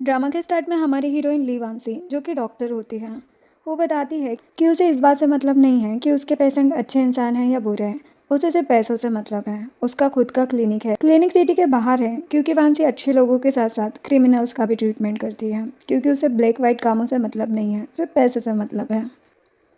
Drama के start में हमारी हीरोइन ली वांसी जो कि डॉक्टर होती है, वो बताती है कि उसे इस बात से मतलब नहीं है कि उसके पेशेंट अच्छे इंसान हैं या बुरे हैं। उसे सिर्फ पैसों से मतलब है। उसका खुद का क्लिनिक है। क्लिनिक सिटी के बाहर है क्योंकि वांसी अच्छे लोगों के साथ साथ क्रिमिनल्स का भी ट्रीटमेंट करती है, क्योंकि उसे ब्लैक वाइट कामों से मतलब नहीं है, सिर्फ पैसे से मतलब है।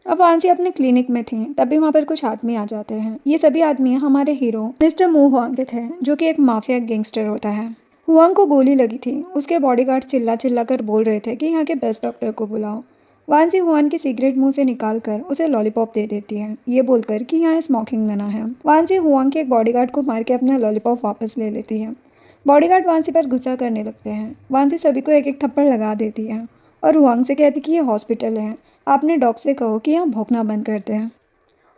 अब वांसी अपने क्लिनिक में थी तभी वहाँ पर कुछ आदमी आ जाते हैं। ये सभी आदमी हमारे हीरो मिस्टर मू हुआंग के थे, जो कि एक माफिया गैंगस्टर होता है। हुआंग को गोली लगी थी। उसके बॉडीगार्ड चिल्ला चिल्ला कर बोल रहे थे कि यहाँ के बेस्ट डॉक्टर को बुलाओ। वांसी हुआन की सिगरेट मुंह से निकाल कर उसे लॉलीपॉप दे देती है, ये बोलकर कि यहाँ स्मोकिंग मना है। वांसी हुआंग के एक बॉडीगार्ड को मार के अपना लॉलीपॉप वापस ले लेती है। बॉडीगार्ड वांसी पर गुस्सा करने लगते हैं। वांसी सभी को एक एक थप्पड़ लगा देती है और हुआंग से कहती कि ये हॉस्पिटल है, आपने डॉग से कहो कि यहाँ भौंकना बंद करते हैं।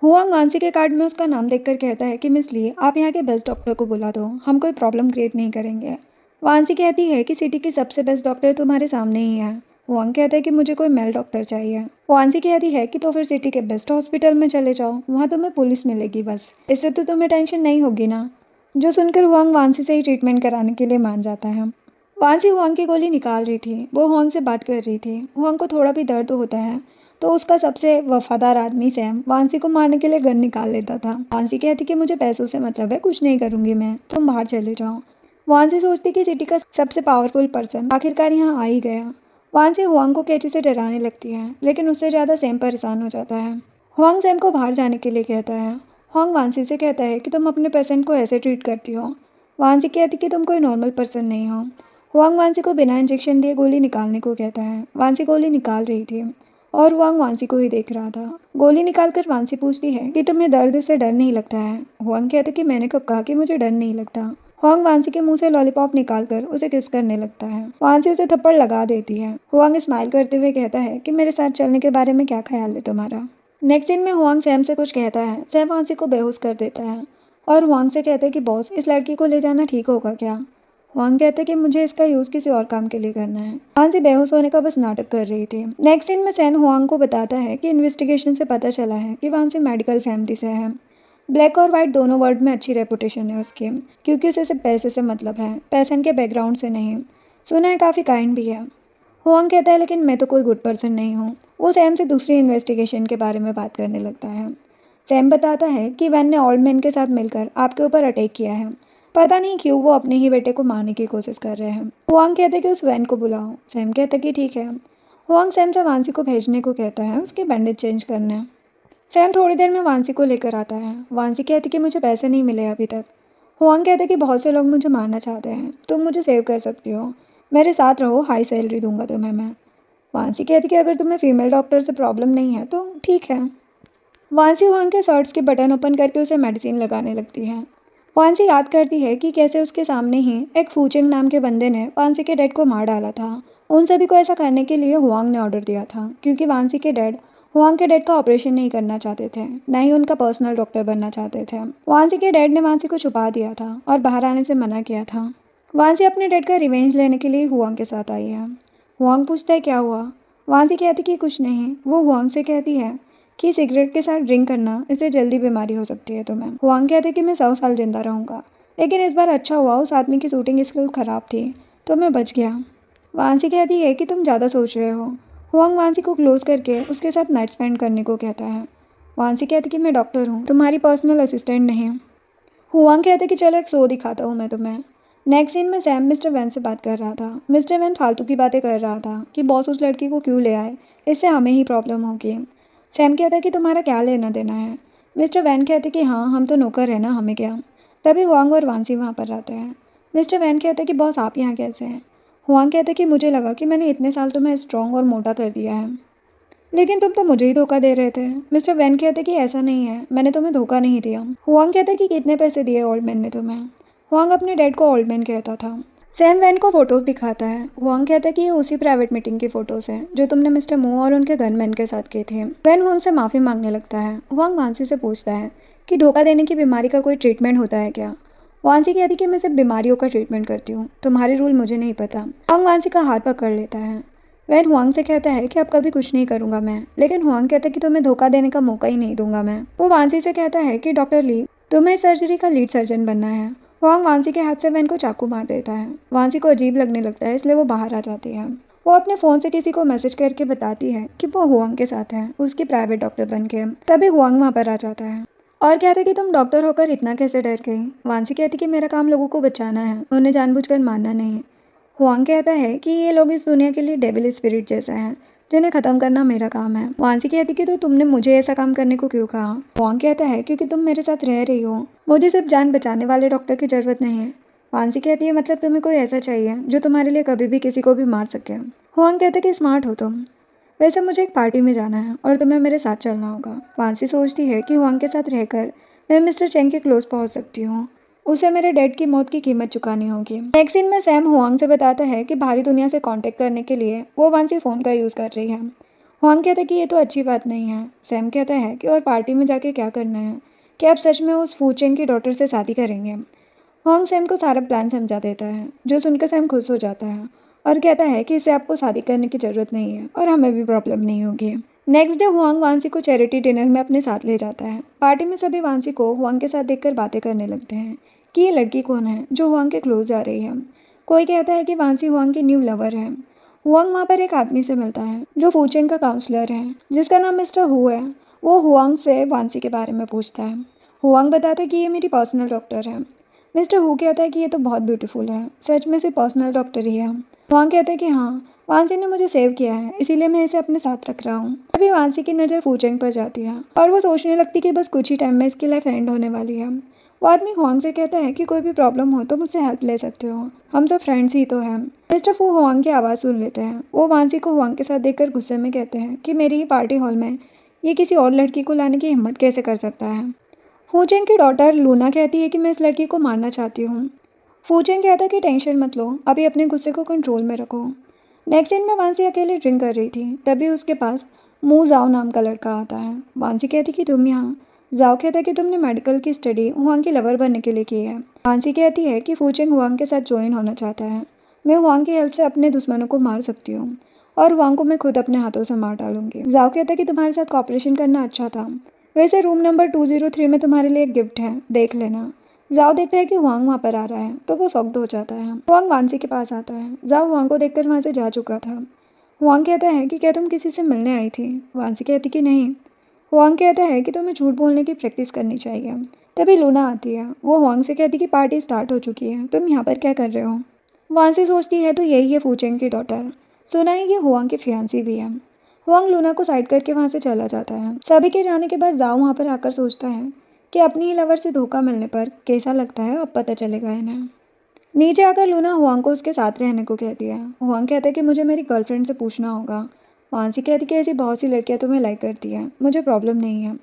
हुआंग वांसी के कार्ड में उसका नाम देखकर कहता है कि मिस ली, आप यहाँ के बेस्ट डॉक्टर को बुला दो, हम कोई प्रॉब्लम क्रिएट नहीं करेंगे। वांसी कहती है कि सिटी की सबसे बेस्ट डॉक्टर तुम्हारे सामने ही है। हुआंग कहता है कि मुझे कोई मेल डॉक्टर चाहिए। वांसी कहती है कि तो फिर सिटी के बेस्ट हॉस्पिटल में चले जाओ, वहाँ तुम्हें पुलिस मिलेगी, बस इससे तो तुम्हें टेंशन नहीं होगी ना। जो सुनकर हुआंग वांसी से ही ट्रीटमेंट कराने के लिए मान जाता है। वांसी हुआंग की गोली निकाल रही थी, वो हुआंग से बात कर रही थी। हुआंग को थोड़ा भी दर्द होता है तो उसका सबसे वफादार आदमी सैम वांसी को मारने के लिए गन निकाल लेता था। वांसी कहती कि मुझे पैसों से मतलब है, कुछ नहीं करूंगी मैं, तुम बाहर चले जाओ। वांसी सोचती कि सिटी का सबसे पावरफुल पर्सन आखिरकार यहाँ आ ही गया। वांसी हुआंग को कैची से डराने लगती है, लेकिन उससे ज़्यादा सैम परेशान हो जाता है। हुआंग सैम को बाहर जाने के लिए कहता है। हुआंग वांसी से कहता है कि तुम अपने पेशेंट को ऐसे ट्रीट करती हो। वांसी कहती कि तुम कोई नॉर्मल पर्सन नहीं हो। हुआंग वांसी को बिना इंजेक्शन दिए गोली निकालने को कहता है। वांसी गोली निकाल रही थी और हुआंग वांसी को ही देख रहा था। गोली निकालकर वांसी पूछती है कि तुम्हें दर्द से डर नहीं लगता है। हुआंग कहता कि मैंने कब कहा कि मुझे डर नहीं लगता। हुआंग वांसी के मुंह से लॉलीपॉप निकालकर उसे किस करने लगता है। वांसी उसे थप्पड़ लगा देती है। हुआंग स्माइल करते हुए कहता है कि मेरे साथ चलने के बारे में क्या ख्याल है तुम्हारा। नेक्स्ट सीन में हुआंग सैम से कुछ कहता है। सैम वांसी को बेहोश कर देता है और हुआंग से कहता है कि बॉस, इस लड़की को ले जाना ठीक होगा क्या। हुआंग कहते कि मुझे इसका यूज़ किसी और काम के लिए करना है। वांसी बेहोश होने का बस नाटक कर रही थी। नेक्स्ट सीन में सैन हुआंग को बताता है कि इन्वेस्टिगेशन से पता चला है कि वांसी मेडिकल फैमिली से है। ब्लैक और वाइट दोनों वर्ड में अच्छी रेपुटेशन है उसकी, क्योंकि उसे सिर्फ पैसे से मतलब है, पेशेंट के बैकग्राउंड से नहीं। सुना है काफ़ी काइंड भी है। हुआंग कहता है लेकिन मैं तो कोई गुड पर्सन नहीं हूँ। वो सैम से दूसरी इन्वेस्टिगेशन के बारे में बात करने लगता है। सैम बताता है कि वैन ने ओल्ड मैन के साथ मिलकर आपके ऊपर अटैक किया है। पता नहीं क्यों वो अपने ही बेटे को मारने की कोशिश कर रहे हैं। हुआंग कहते कि उस वैन को बुलाओ। सैम कहता कि ठीक है। हुआंग सैम से वांसी को भेजने को कहता है, उसके बैंडेज चेंज करने। सैम थोड़ी देर में वांसी को लेकर आता है। वांसी कहती कि मुझे पैसे नहीं मिले अभी तक। हुआंग कहते कि बहुत से लोग मुझे मारना चाहते हैं, तुम मुझे सेव कर सकती हो, मेरे साथ रहो, हाई सैलरी दूंगा तुम्हें मैं। वांसी कहती कि अगर तुम्हें फीमेल डॉक्टर से प्रॉब्लम नहीं है तो ठीक है। वांसी हुआंग के शर्ट्स के बटन ओपन करके उसे मेडिसिन लगाने लगती है। वांसी याद करती है कि कैसे उसके सामने ही एक फूचिंग नाम के बंदे ने वांसी के डैड को मार डाला था। उन सभी को ऐसा करने के लिए हुआंग ने ऑर्डर दिया था, क्योंकि वांसी के डैड हुआंग के डैड का ऑपरेशन नहीं करना चाहते थे, न ही उनका पर्सनल डॉक्टर बनना चाहते थे। वांसी के डैड ने वांसी को छुपा दिया था और बाहर आने से मना किया था। वांसी अपने डैड का रिवेंज लेने के लिए हुआंग के साथ आई है। हुआंग पूछता है क्या हुआ। वांसी कहती कि कुछ नहीं। वो हुआंग से कहती है कि सिगरेट के साथ ड्रिंक करना, इससे जल्दी बीमारी हो सकती है तुम्हें। हुआंग कहते कि मैं 100 साल जिंदा रहूँगा, लेकिन इस बार अच्छा हुआ उस आदमी की शूटिंग स्किल ख़राब थी तो मैं बच गया। वांसी कहती है कि तुम ज़्यादा सोच रहे हो। हुआंग वांसी को क्लोज करके उसके साथ नाइट स्पेंड करने को कहता है। वांसी कहती कि मैं डॉक्टर हूँ, तुम्हारी पर्सनल असिस्टेंट नहीं। हुआंग कहते कि चलो एक शो दिखाता हूँ मैं तुम्हें। नेक्स्ट सीन में सैम मिस्टर वैन से बात कर रहा था। मिस्टर वैन फालतू की बातें कर रहा था कि बॉस उस लड़की को क्यों ले आए, इससे हमें ही प्रॉब्लम होगी। सैम कहता है कि तुम्हारा क्या लेना देना है। मिस्टर वैन कहते कि हाँ, हम तो नौकर है ना, हमें क्या। तभी हुआंग और वांसी वहाँ पर रहते हैं। मिस्टर वैन कहते कि बॉस आप यहाँ कैसे हैं। हुआंग कहते कि मुझे लगा कि मैंने इतने साल तुम्हें स्ट्रॉन्ग और मोटा कर दिया है, लेकिन तुम तो मुझे ही धोखा दे रहे थे। मिस्टर वैन कहते कि ऐसा नहीं है, मैंने तुम्हें धोखा नहीं दिया। हुआंग कहते कि कितने पैसे दिए ओल्ड मैन ने तुम्हें। हुआंग अपने डैड को ओल्ड मैन कहता था। सैम वैन को फोटोज दिखाता है। हुआंग कहता है कि ये उसी प्राइवेट मीटिंग की फोटोज हैं जो तुमने मिस्टर मू और उनके गनमैन के साथ किए थे। वैन हुआंग से माफ़ी मांगने लगता है। हुआंग वांसी से पूछता है कि धोखा देने की बीमारी का कोई ट्रीटमेंट होता है क्या। वांसी कहती कि मैं सिर्फ बीमारियों का ट्रीटमेंट करती हूँ, तुम्हारे रूल मुझे नहीं पता। हुआंग वांसी का हाथ पकड़ लेता है। वैन हुआंग से कहता है कि अब कभी कुछ नहीं करूंगा मैं, लेकिन हुआंग कहता है कि तुम्हें धोखा देने का मौका ही नहीं दूंगा मैं। वो वांसी से कहता है कि डॉक्टर ली, तुम्हें सर्जरी का लीड सर्जन बनना है। हुआंग वांसी के हाथ से वैन को चाकू मार देता है। वांसी को अजीब लगने लगता है, इसलिए वो बाहर आ जाती है। वो अपने फ़ोन से किसी को मैसेज करके बताती है कि वो हुआंग के साथ है, उसकी प्राइवेट डॉक्टर बन के। तभी हुआंग वहाँ पर आ जाता है और कहता है कि तुम डॉक्टर होकर इतना कैसे डर गई। वांसी कहती कि मेरा काम लोगों को बचाना है, उन्हें जानबूझकर मारना नहीं। हुआंग कहता है कि ये लोग इस दुनिया के लिए डेविल स्पिरिट जैसा हैं, जिन्हें ख़त्म करना मेरा काम है। वांसी कहती कि तो तुमने मुझे ऐसा काम करने को क्यों कहा। हुआंग कहता है क्योंकि तुम मेरे साथ रह रही हो, मुझे सिर्फ जान बचाने वाले डॉक्टर की ज़रूरत नहीं है। वांसी कहती है मतलब तुम्हें कोई ऐसा चाहिए जो तुम्हारे लिए कभी भी किसी को भी मार सके। हुआंग कहता है कि स्मार्ट हो तुम। वैसे मुझे एक पार्टी में जाना है और तुम्हें मेरे साथ चलना होगा। वांसी सोचती है कि हुआंग के साथ रहकर मैं मिस्टर चेंग के क्लोज पहुंच सकती हूँ। उसे मेरे डैड की मौत की कीमत चुकानी होगी। नेक्स्ट सीन में सैम हुआंग से बताता है कि बाहरी दुनिया से कांटेक्ट करने के लिए वो वांसी फ़ोन का यूज़ कर रही है। हुआंग कहता है कि ये तो अच्छी बात नहीं है। सैम कहता है कि और पार्टी में जाके क्या करना है, कि आप सच में उस फू चेंग की डॉटर से शादी करेंगे। हुआंग सैम को सारा प्लान समझा देता है, जो सुनकर सैम खुश हो जाता है और कहता है कि इससे आपको शादी करने की ज़रूरत नहीं है और हमें भी प्रॉब्लम नहीं होगी। नेक्स्ट डे हुआंग वांसी को चैरिटी डिनर में अपने साथ ले जाता है। पार्टी में सभी वांसी को हुआंग के साथ देखकर बातें करने लगते हैं कि ये लड़की कौन है जो हुआंग के क्लोज आ रही है। कोई कहता है कि वांसी हुआंग की न्यू लवर है। हुआंग वहाँ पर एक आदमी से मिलता है जो फूचेंग का काउंसलर है, जिसका नाम मिस्टर हु है। वो हुआंग से वांसी के बारे में पूछता है। हुआंग बताता है कि ये मेरी पर्सनल डॉक्टर है। मिस्टर हु कहता है कि ये तो बहुत ब्यूटीफुल है, सच में से पर्सनल डॉक्टर ही है। हुआंग कहता है कि हाँ, वांसी ने मुझे सेव किया है, इसीलिए मैं इसे अपने साथ रख रहा हूँ। अभी वांसी की नज़र फूचेंग पर जाती है और वो सोचने लगती कि बस कुछ ही टाइम में इसकी लाइफ एंड होने वाली है। वो आदमी हुआंग से कहता है कि कोई भी प्रॉब्लम हो तो मुझसे हेल्प ले सकते हो, हम सब फ्रेंड्स ही तो हैं। मिस्टर फू हुआंग की आवाज़ सुन लेते हैं। वो वांसी को हुआंग के साथ देखकर गुस्से में कहते हैं कि मेरी ही पार्टी हॉल में ये किसी और लड़की को लाने की हिम्मत कैसे कर सकता है। फूचेंग की डॉटर लूना कहती है कि मैं इस लड़की को मारना चाहती हूँ। फूचेंग कहता है कि टेंशन मत लो, अभी अपने गुस्से को कंट्रोल में रखो। नेक्स्ट सीन में वांसी अकेले ड्रिंक कर रही थी, तभी उसके पास मू जाओ नाम का लड़का आता है। वांसी कहती कि तुम यहाँ। जाओ कहता है कि तुमने मेडिकल की स्टडी हुआंग की लवर बनने के लिए की है। वांसी कहती है कि फूचेंग हुआंग के साथ ज्वाइन होना चाहता है। मैं हुआंग की हेल्प से अपने दुश्मनों को मार सकती हूँ और हुआंग को मैं खुद अपने हाथों से मार डालूंगी। जाओ कहता है कि तुम्हारे साथ कॉपरेशन करना अच्छा था। वैसे रूम नंबर 203 में तुम्हारे लिए एक गिफ्ट है, देख लेना। जाओ देखता है कि हुआंग वहाँ पर आ रहा है तो वो शॉक्ड हो जाता है। हुआंग वांसी के पास आता है। जाओ हुआंग को देखकर वहाँ से जा चुका था। हुआंग कहता है कि क्या तुम किसी से मिलने आई थी। वांसी कहती कि नहीं। हुआंग कहता है कि तुम्हें झूठ बोलने की प्रैक्टिस करनी चाहिए। तभी लूना आती है। वो हुआंग से कहती कि पार्टी स्टार्ट हो चुकी है, तुम यहाँ पर क्या कर रहे हो। वांसी सोचती है तो यही है फूचेंग की डॉटर, सुना है ये हुआंग की फियांसी भी है। हुआंग लूना को साइड करके वहाँ से चला जाता है। सभी के जाने के बाद जाओ वहाँ पर आकर सोचता है कि अपनी ही लवर से धोखा मिलने पर कैसा लगता है, अब पता चलेगा इन्हें। नीचे आकर लूना हुआंग को उसके साथ रहने को कहती है। हुआंग कहता है कि मुझे मेरी गर्लफ्रेंड से पूछना होगा। वांसी कहती कि ऐसी बहुत सी लड़कियां तुम्हें लाइक करती हैं, मुझे प्रॉब्लम नहीं है।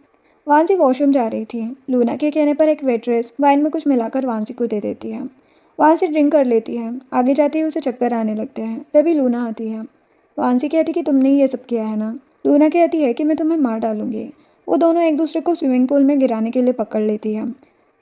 वांसी वॉशरूम जा रही थी। लूना के कहने पर एक वेट्रेस वाइन में कुछ मिलाकर वांसी को दे देती है। वांसी ड्रिंक कर लेती है। आगे जाते ही उसे चक्कर आने लगते हैं। तभी लूना आती है। वांसी कहती कि तुमने ये सब किया है ना। लूना कहती है कि मैं तुम्हें मार डालूंगी। वो दोनों एक दूसरे को स्विमिंग पूल में गिराने के लिए पकड़ लेती है।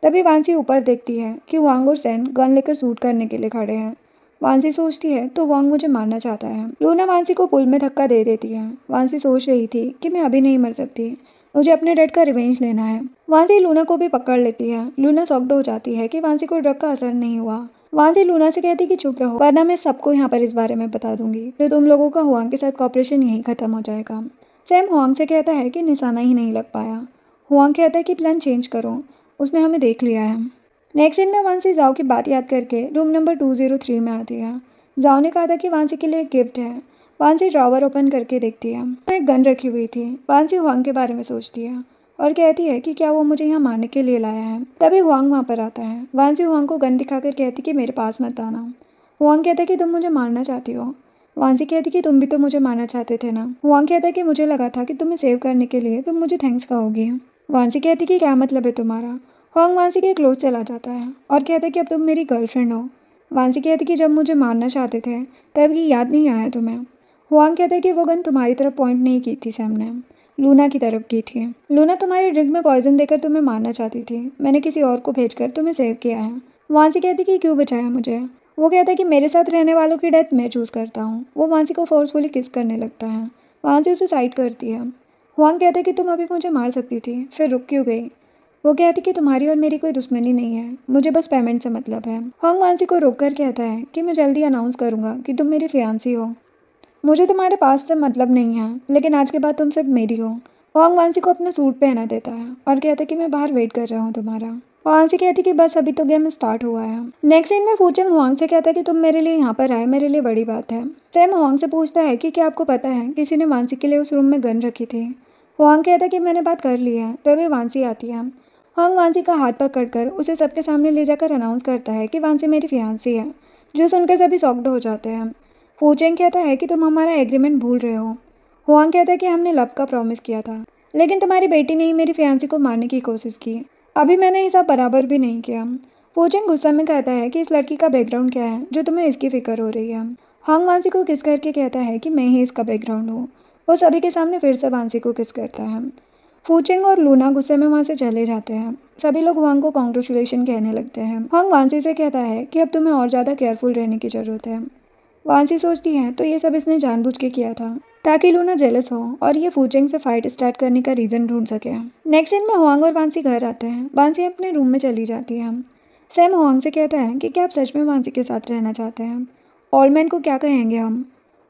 तभी वांसी ऊपर देखती है कि वांग और सैन गन लेकर शूट करने के लिए खड़े हैं। वांसी सोचती है तो वांग मुझे मारना चाहता है। लूना वांसी को पुल में धक्का दे देती है। वांसी सोच रही थी कि मैं अभी नहीं मर सकती, मुझे अपने डैड का रिवेंज लेना है। वांसी लूना को भी पकड़ लेती है। लूना शॉक्ड हो जाती है कि वांसी को ड्रग का असर नहीं हुआ। वांसी लूना से कहती कि चुप रहो, वरना मैं सबको यहाँ पर इस बारे में बता दूंगी, तो तुम लोगों का हुआंग के साथ कॉपरेशन यहीं खत्म हो जाएगा। सैम हुआंग से कहता है कि निशाना ही नहीं लग पाया। हुआंग कहता है कि प्लान चेंज करो, उसने हमें देख लिया है। नेक्स्ट सीन में वांसी जाओ की बात याद करके रूम नंबर 203 में आती है। जाओ ने कहा था कि वांसी के लिए एक गिफ्ट है। वांसी ड्रॉवर ओपन करके देखती है तो एक गन रखी हुई थी। वांसी हुआंग के बारे में सोचती है और कहती है कि क्या वो मुझे यहाँ मारने के लिए लाया है। तभी हुआंग वहाँ पर आता है। वांसी हुआंग को गन दिखाकर कहती कि मेरे पास मत आना। हुआंग कहता है कि तुम मुझे मारना चाहती हो। वांसी कहती कि तुम भी तो मुझे मारना चाहते थे ना। हुआंग कहता है कि मुझे लगा था कि तुम्हें सेव करने के लिए तुम मुझे थैंक्स कहोगी। वांसी कहती कि क्या मतलब है तुम्हारा। हुआंग वांसी के क्लोज चला जाता है और कहता है कि अब तुम मेरी गर्लफ्रेंड हो। वांसी कहती कि जब मुझे मारना चाहते थे तब ये याद नहीं आया तुम्हें। हुआंग कहता है कि वो गन तुम्हारी तरफ पॉइंट नहीं की थी, सैम ने लूना की तरफ की थी। लूना तुम्हारी ड्रिंक में पॉइजन देकर तुम्हें मारना चाहती थी, मैंने किसी और को भेजकर तुम्हें सेव किया है। वांसी कहती कि क्यों बचाया मुझे। वो कहता है कि मेरे साथ रहने वालों की डेथ मैं चूज़ करता हूँ। वो वांसी को फोर्सफुली किस करने लगता है। वांसी उसे साइड करती है। हुआंग कहता है कि तुम अभी मुझे मार सकती थी, फिर रुक क्यों गई। वो कहती कि तुम्हारी और मेरी कोई दुश्मनी नहीं है, मुझे बस पेमेंट से मतलब है। हुआंग वांसी को रोक कर कहता है कि मैं जल्दी अनाउंस करूँगा कि तुम मेरी फियांसी हो। मुझे तुम्हारे पास से मतलब नहीं है, लेकिन आज के बाद तुम सिर्फ मेरी हो। हुआंग वांसी को अपना सूट पहना देता है और कहता है कि मैं बाहर वेट कर रहा हूँ तुम्हारा। वांसी कहती कि बस अभी तो गेम स्टार्ट हुआ है। नेक्स्ट सीन में फूचेंग हुआंग से कहता है कि तुम मेरे लिए यहाँ पर आए मेरे लिए बड़ी बात है। सैम हुआंग से पूछता है कि क्या आपको पता है किसी ने वांसी के लिए उस रूम में गन रखी थी। हुआंग कहता है कि मैंने बात कर ली है। तभी वांसी आती है। हुआंग वांसी का हाथ पकड़कर उसे सबके सामने ले जाकर अनाउंस करता है कि वांसी मेरी फियांसी है, जो सुनकर सभी शॉक्ड हो जाते हैं। फूचेंग कहता है कि तुम हमारा एग्रीमेंट भूल रहे हो। हुआंग कहता है कि हमने लव का प्रॉमिस किया था, लेकिन तुम्हारी बेटी ने ही मेरी फियांसी को मारने की कोशिश की। अभी मैंने हिसाब बराबर भी नहीं किया। फूचेंग गुस्सा में कहता है कि इस लड़की का बैकग्राउंड क्या है जो तुम्हें इसकी फिक्र हो रही है। हांग वांसी को किस करके कहता है कि मैं ही इसका बैकग्राउंड हूँ। वो सभी के सामने फिर से वांसी को किस करता है। फूचेंग और लूना गुस्से में वहाँ से चले जाते हैं। सभी लोग हुआंग को कॉन्ग्रेचुलेशन कहने लगते हैं। हांग वांसी से कहता है कि अब तुम्हें और ज़्यादा केयरफुल रहने की ज़रूरत है। वांसी सोचती है तो ये सब इसने जानबूझ के किया था ताकि लूना जेलस हो और ये फूचेंग से फाइट स्टार्ट करने का रीज़न ढूंढ सके। नेक्स्ट सीन में हुआंग और वांसी घर आते हैं। वांसी अपने रूम में चली जाती है। सैम हुआंग से कहता है कि क्या आप सच में वांसी के साथ रहना चाहते हैं। ऑलमैन को क्या कहेंगे हम।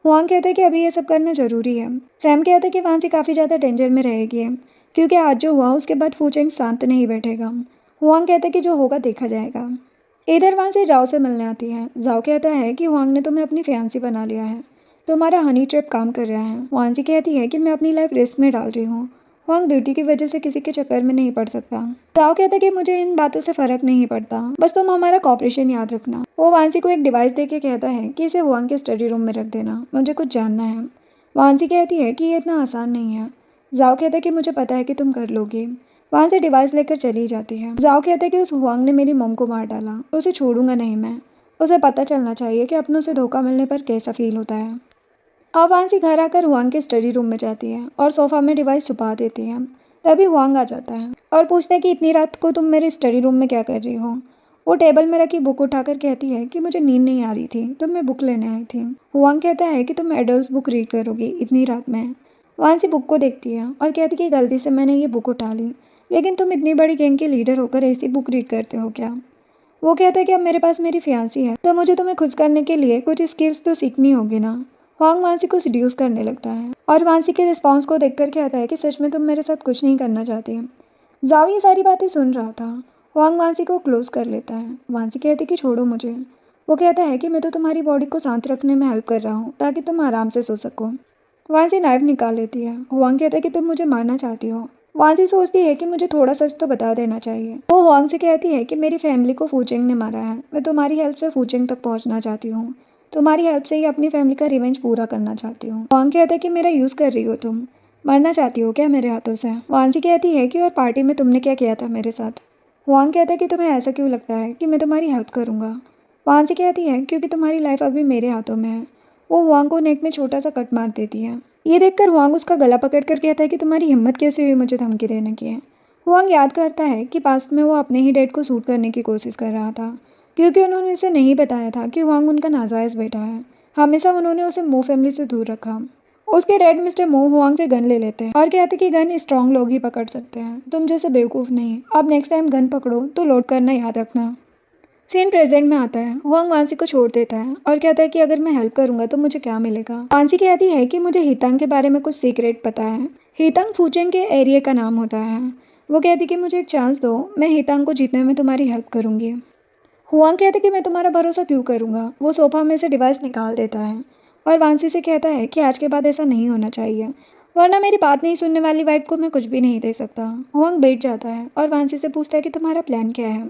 हुआंग कहता है कि अभी ये सब करना ज़रूरी है। सैम कहता है कि वांसी काफ़ी ज़्यादा डेंजर में रहेगी क्योंकि आज जो हुआ उसके बाद फूचेंग शांत नहीं बैठेगा। हुआंग कहता है कि जो होगा देखा जाएगा। इधर वांसी जाओ से मिलने आती है। जाओ कहता है कि हुआंग ने तुम्हें अपनी फियांसी बना लिया है, तुम्हारा हनी ट्रैप काम कर रहा है। वांसी कहती है कि मैं अपनी लाइफ रिस्क में डाल रही हूँ। हुआंग ब्यूटी की वजह से किसी के चक्कर में नहीं पड़ सकता। जाओ कहता है कि मुझे इन बातों से फर्क नहीं पड़ता, बस तुम हमारा कॉपरेशन याद रखना। वो वांसी को एक डिवाइस दे के कहता है कि इसे हुआंग के स्टडी रूम में रख देना, मुझे कुछ जानना है। वांसी कहती है कि ये इतना आसान नहीं है। जाओ कहता है कि मुझे पता है कि तुम कर लोगी। वहाँ से डिवाइस लेकर चली जाती है। जाओ कहता है कि उस हुआंग ने मेरी मॉम को मार डाला, उसे छोड़ूंगा नहीं मैं। उसे पता चलना चाहिए कि अपनों से धोखा मिलने पर कैसा फील होता है। अब वांसी घर आकर हुआंग के स्टडी रूम में जाती है और सोफा में डिवाइस छुपा देती है। तभी हुआंग आ जाता है और पूछता है कि इतनी रात को तुम मेरे स्टडी रूम में क्या कर रही हो। वो टेबल में रखी बुक उठाकर कहती है कि मुझे नींद नहीं आ रही थी तो मैं बुक लेने आई थी। हुआंग कहता है कि तुम एडल्ट बुक रीड करोगी इतनी रात में। वांसी बुक को देखती है और कहती कि गलती से मैंने ये बुक उठा ली, लेकिन तुम इतनी बड़ी गैंग के लीडर होकर ऐसी बुक रीड करते हो क्या। वो कहता है कि अब मेरे पास मेरी फियांसी है तो मुझे तुम्हें खुश करने के लिए कुछ स्किल्स तो सीखनी होगी ना। हुआंग वांसी को सीड्यूस करने लगता है और वांसी के रिस्पॉन्स को देखकर कहता है कि सच में तुम मेरे साथ कुछ नहीं करना चाहती। जाओ ये सारी बातें सुन रहा था। हुआंग वांसी को क्लोज कर लेता है। वांसी कहती कि छोड़ो मुझे। वो कहता है कि मैं तो तुम्हारी बॉडी को शांत रखने में हेल्प कर रहा हूँ ताकि तुम आराम से सो सको। वांसी नाइफ निकाल लेती है। हुआंग कहता है कि तुम मुझे मारना चाहती हो। वांसी सोचती है कि मुझे थोड़ा सच तो बता देना चाहिए। वो हुआंग से कहती है कि मेरी फैमिली को फूचेंग ने मारा है, मैं तुम्हारी हेल्प से फूचेंग तक पहुंचना चाहती हूँ। तुम्हारी हेल्प से ही अपनी फैमिली का रिवेंज पूरा करना चाहती हूँ। हुआंग कहता है कि मेरा यूज़ कर रही हो तुम, मरना चाहती हो क्या मेरे हाथों से। वांसी कहती है कि और पार्टी में तुमने क्या किया था मेरे साथ। हुआंग कहता है कि तुम्हें ऐसा क्यों लगता है कि मैं तुम्हारी हेल्प करूँगा। वांसी कहती है क्योंकि तुम्हारी लाइफ अभी मेरे हाथों में है। वो हुआंग को नेक में छोटा सा कट मार देती है। ये देखकर हुआंग उसका गला पकड़कर कहता है कि तुम्हारी हिम्मत कैसे हुई मुझे धमकी देने की। हुआंग याद करता है कि पास्ट में वो अपने ही डैड को सूट करने की कोशिश कर रहा था, क्योंकि उन्होंने उसे नहीं बताया था कि हुआंग उनका नाजायज़ बेटा है। हमेशा उन्होंने उसे मो फैमिली से दूर रखा। उसके डैड मिस्टर मो हुआंग से गन ले लेते हैं और कहते कि गन स्ट्रांग लोग ही पकड़ सकते हैं, तुम जैसे बेवकूफ़ नहीं। अब नेक्स्ट टाइम गन पकड़ो तो लोड करना याद रखना। सीन प्रेजेंट में आता है। हुआंग वांसी को छोड़ देता है और कहता है कि अगर मैं हेल्प करूंगा तो मुझे क्या मिलेगा। वांसी कहती है कि मुझे हितांग के बारे में कुछ सीक्रेट पता है। हितांग फूचेंग के एरिया का नाम होता है। वो कहती कि मुझे एक चांस दो, मैं हितांग को जीतने में तुम्हारी हेल्प करूंगी। हुआंग कहते कि मैं तुम्हारा भरोसा क्यों करूंगा। वो सोफा में से डिवाइस निकाल देता है और वांसी से कहता है कि आज के बाद ऐसा नहीं होना चाहिए, वरना मेरी बात नहीं सुनने वाली वाइफ को मैं कुछ भी नहीं दे सकता। हुआंग बैठ जाता है और वांसी से पूछता है कि तुम्हारा प्लान क्या है।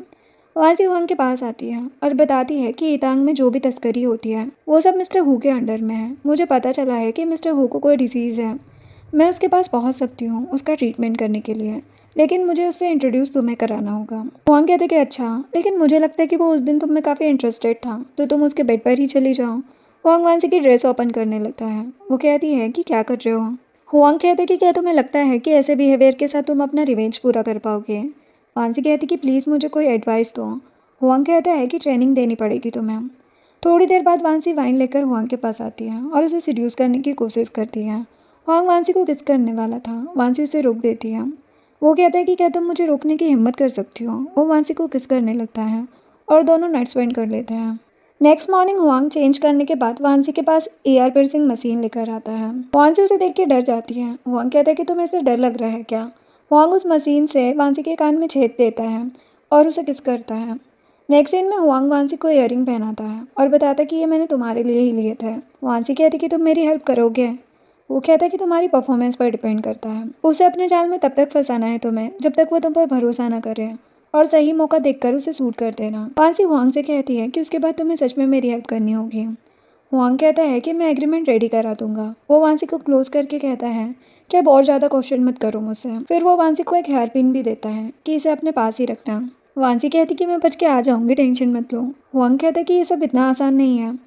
वांसी हुआंग के पास आती है और बताती है कि इतांग में जो भी तस्करी होती है वो सब मिस्टर हु के अंडर में है। मुझे पता चला है कि मिस्टर हु को कोई डिसीज़ है, मैं उसके पास पहुंच सकती हूँ उसका ट्रीटमेंट करने के लिए, लेकिन मुझे उससे इंट्रोड्यूस तुम्हें कराना होगा। हुआंग कहते कि अच्छा, लेकिन मुझे लगता है कि वो उस दिन तुम में काफ़ी इंटरेस्टेड था तो तुम उसके बेड पर ही चली जाओ। हुआंग वांसी की ड्रेस ओपन करने लगता है। वो कहती है कि क्या कर रहे हो। हुआंग कहते कि क्या तुम्हें लगता है कि ऐसे बिहेवियर के साथ तुम अपना रिवेंज पूरा कर पाओगे। वांसी कहती कि प्लीज़ मुझे कोई एडवाइस दो। हुआंग कहता है कि ट्रेनिंग देनी पड़ेगी तुम्हें। थोड़ी देर बाद वांसी वाइन लेकर हुआंग के पास आती है और उसे सीड्यूस करने की कोशिश करती है। हुआंग वांसी को किस करने वाला था। वांसी उसे रोक देती है। वो कहता है कि क्या तुम मुझे रोकने की हिम्मत कर सकती हो। वो वांसी को किस करने लगता है और दोनों नाइट स्पेंड कर लेते हैं। नेक्स्ट मॉर्निंग हुआंग चेंज करने के बाद वांसी के पास एयर पियर्सिंग मशीन लेकर आता है। वांसी उसे देख के डर जाती है। हुआंग कहता है कि तुम्हें इससे डर लग रहा है क्या। हुआंग उस मशीन से वांसी के कान में छेद देता है और उसे किस करता है। नेक्स्ट सीन में हुआंग वांसी को इयरिंग पहनाता है और बताता है कि ये मैंने तुम्हारे लिए ही लिए थे। वांसी कहती है कि तुम मेरी हेल्प करोगे। वो कहता है कि तुम्हारी परफॉर्मेंस पर डिपेंड करता है। उसे अपने जाल में तब तक फंसाना है तुम्हें जब तक वो तुम पर भरोसा ना करे और सही मौका देखकर उसे सूट कर देना। वांसी हुआंग से कहती है कि उसके बाद तुम्हें सच में मेरी हेल्प करनी होगी। हुआंग कहता है कि मैं एग्रीमेंट रेडी करा दूंगा। वो वांसी को क्लोज करके कहता है कि अब और ज़्यादा क्वेश्चन मत करो मुझसे। फिर वो वांसी को एक हेयर पिन भी देता है कि इसे अपने पास ही रखना। वांसी कहती कि मैं बच के आ जाऊंगी, टेंशन मत लो। हुआंग कहता है कि ये सब इतना आसान नहीं है।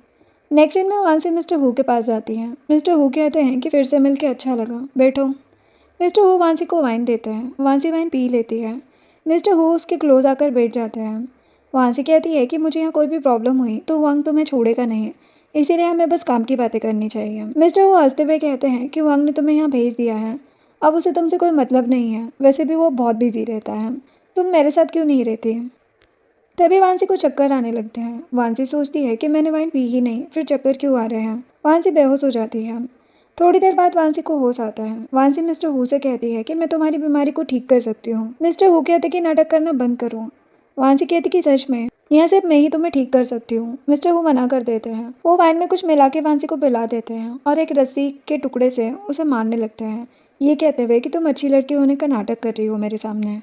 नेक्स्ट सीन में वांसी मिस्टर हु के पास जाती है। मिस्टर हु कहते हैं कि फिर से मिलकर अच्छा लगा, बैठो। मिस्टर हु वांसी को वाइन देते हैं। वांसी वाइन पी लेती है। मिस्टर हु उसके क्लोज आकर बैठ जाते हैं। वांसी कहती है कि मुझे यहाँ कोई भी प्रॉब्लम हुई तो हुआंग तुम्हें छोड़ेगा नहीं, इसीलिए हमें बस काम की बातें करनी चाहिए। मिस्टर हु हंसते हुए कहते हैं कि हुआंग ने तुम्हें यहाँ भेज दिया है, अब उसे तुमसे कोई मतलब नहीं है, वैसे भी वो बहुत बिजी रहता है, तुम मेरे साथ क्यों नहीं रहती। तभी वांसी को चक्कर आने लगते हैं। वांसी सोचती है कि मैंने वाइन पी ही नहीं, फिर चक्कर क्यों आ रहे हैं। वांसी बेहोश हो जाती है। थोड़ी देर बाद वांसी को होश आता है। वांसी मिस्टर हु से कहती है कि मैं तुम्हारी बीमारी को ठीक कर सकती हूँ। मिस्टर हु कहते कि नाटक करना बंद करो। वांसी कहती कि सच में यहाँ सिर्फ मैं ही तुम्हें ठीक कर सकती हूँ। मिस्टर हु मना कर देते हैं। वो वाइन में कुछ मिला के वांसी को पिला देते हैं और एक रस्सी के टुकड़े से उसे मारने लगते हैं, ये कहते हुए कि तुम अच्छी लड़की होने का नाटक कर रही हो मेरे सामने।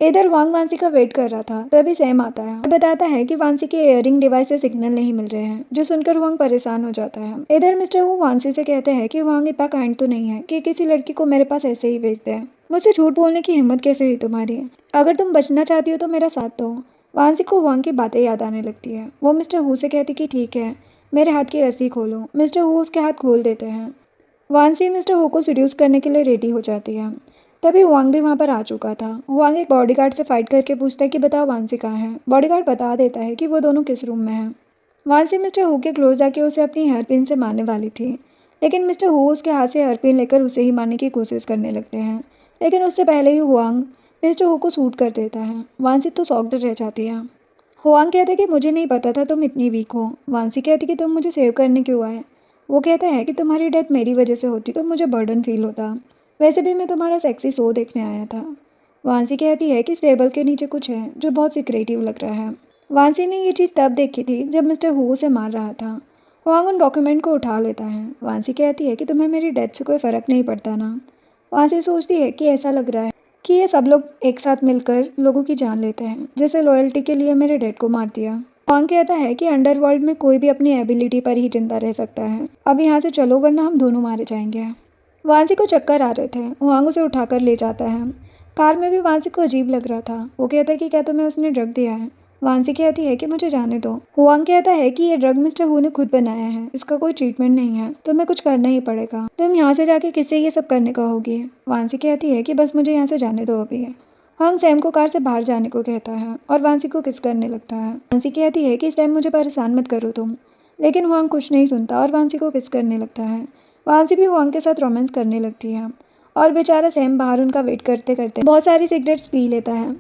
इधर हुआंग वांसी का वेट कर रहा था, तभी सैम आता है और बताता है कि वांसी के इयरिंग डिवाइस से सिग्नल नहीं मिल रहे हैं, जो सुनकर हुआंग परेशान हो जाता है। इधर मिस्टर हु वांसी से कहते हैं कि हुआंग इतना काइंड तो नहीं है कि किसी लड़की को मेरे पास ऐसे ही भेज दे। मुझसे झूठ बोलने की हिम्मत कैसे हुई तुम्हारी, अगर तुम बचना चाहती हो तो मेरा साथ दो। वांसी को हुआंग की बातें याद आने लगती है। वो मिस्टर हु से कहती कि ठीक है, मेरे हाथ की रस्सी खोलो। मिस्टर हु उसके हाथ खोल देते हैं। वांसी मिस्टर हु को सीड्यूस करने के लिए रेडी हो जाती है। तभी हुआंग भी वहाँ पर आ चुका था। हुआंग एक बॉडीगार्ड से फाइट करके पूछता है कि बताओ वांसी कहाँ है। बॉडीगार्ड बता देता है कि वो दोनों किस रूम में हैं। वांसी मिस्टर हु के क्लोज आके उसे अपनी हेयरपिन से मारने वाली थी, लेकिन मिस्टर हु उसके हाथ से हेयरपिन लेकर उसे ही मारने की कोशिश करने लगते हैं, लेकिन उससे पहले ही हुआंग मिस्टर हु को शूट कर देता है। वांसी तो शॉक्ड रह जाती है। हुआंग कहते कि मुझे नहीं पता था तुम इतनी वीक हो। वांसी कहती कि तुम मुझे सेव करने क्यों आए। वो कहता है कि तुम्हारी डेथ मेरी वजह से होती तो मुझे बर्डन फील होता, वैसे भी मैं तुम्हारा सेक्सी शो देखने आया था। वांसी कहती है कि इस टेबल के नीचे कुछ है जो बहुत सिक्रेटिव लग रहा है। वांसी ने ये चीज़ तब देखी थी जब मिस्टर हु उसे मार रहा था। हुआंग उन डॉक्यूमेंट को उठा लेता है। वांसी कहती है कि तुम्हें मेरी डेथ से कोई फ़र्क नहीं पड़ता ना। वांसी सोचती है कि ऐसा लग रहा है कि ये सब लोग एक साथ मिलकर लोगों की जान लेते हैं, जैसे लॉयल्टी के लिए मेरे डैड को मार दिया। हुआंग कहता है कि अंडरवर्ल्ड में कोई भी अपनी एबिलिटी पर ही जिंदा रह सकता है, अब यहाँ से चलो वरना हम दोनों मारे जाएंगे। वांसी को चक्कर आ रहे थे। हुआंग उसे उठाकर ले जाता है। कार में भी वांसी को अजीब लग रहा था। वो कहता है कि क्या तुम्हें उसने ड्रग दिया है। वांसी कहती है कि मुझे जाने दो। हुआंग कहता है कि ये ड्रग मिस्टर हु ने खुद बनाया है, इसका कोई ट्रीटमेंट नहीं है, तुम्हें कुछ करना ही पड़ेगा। तुम यहाँ से जाके किससे ये सब करने कहोगी। वांसी कहती है कि बस मुझे यहाँ से जाने दो अभी। हुआंग सैम को कार से बाहर जाने को कहता है और वांसी को किस करने लगता है। वांसी कहती है कि इस टाइम मुझे परेशान मत करो तुम, लेकिन हुआंग कुछ नहीं सुनता और वांसी को किस करने लगता है। वांसी भी हुआंग के साथ रोमांस करने लगती है और बेचारा सैम बाहर उनका वेट करते करते बहुत सारी सिगरेट्स पी लेता है।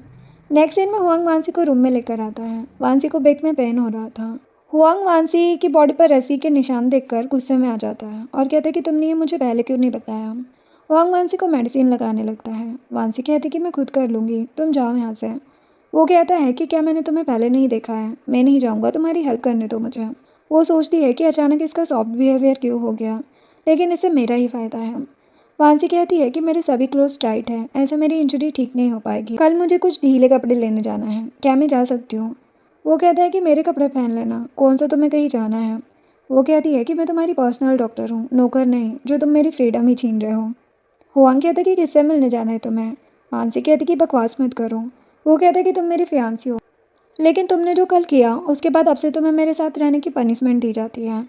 नेक्स्ट सीन में हुआंग वांसी को रूम में लेकर आता है। वांसी को बैक में पेन हो रहा था। हुआंग वांसी की बॉडी पर रस्सी के निशान देखकर गुस्से में आ जाता है और कहता है कि तुमने ये मुझे पहले क्यों नहीं बताया। हुआंग वांसी को मेडिसिन लगाने लगता है। वांसी कहती कि मैं खुद कर लूँगी, तुम जाओ यहाँ से। वो कहता है कि क्या मैंने तुम्हें पहले नहीं देखा है, मैं नहीं जाऊँगा, तुम्हारी हेल्प करने दो मुझे। वो सोचती है कि अचानक इसका सॉफ्ट बिहेवियर क्यों हो गया, लेकिन इससे मेरा ही फ़ायदा है। वांसी कहती है कि मेरे सभी क्लोज टाइट हैं, ऐसे मेरी इंजरी ठीक नहीं हो पाएगी। कल मुझे कुछ ढीले कपड़े लेने जाना है, क्या मैं जा सकती हूँ। वो कहता है कि मेरे कपड़े पहन लेना, कौन सा तुम्हें कहीं जाना है। वो कहती है कि मैं तुम्हारी पर्सनल डॉक्टर हूँ, नौकर नहीं जो तुम मेरी फ्रीडम ही छीन रहे हो। हुआंग कहता है कि किससे मिलने जाना है तुम्हें। वांसी कहती कि बकवास मत करो। वो कहता है कि तुम मेरी फियांसी हो, लेकिन तुमने जो कल किया उसके बाद अब से तुम्हें मेरे साथ रहने की पनिशमेंट दी जाती है।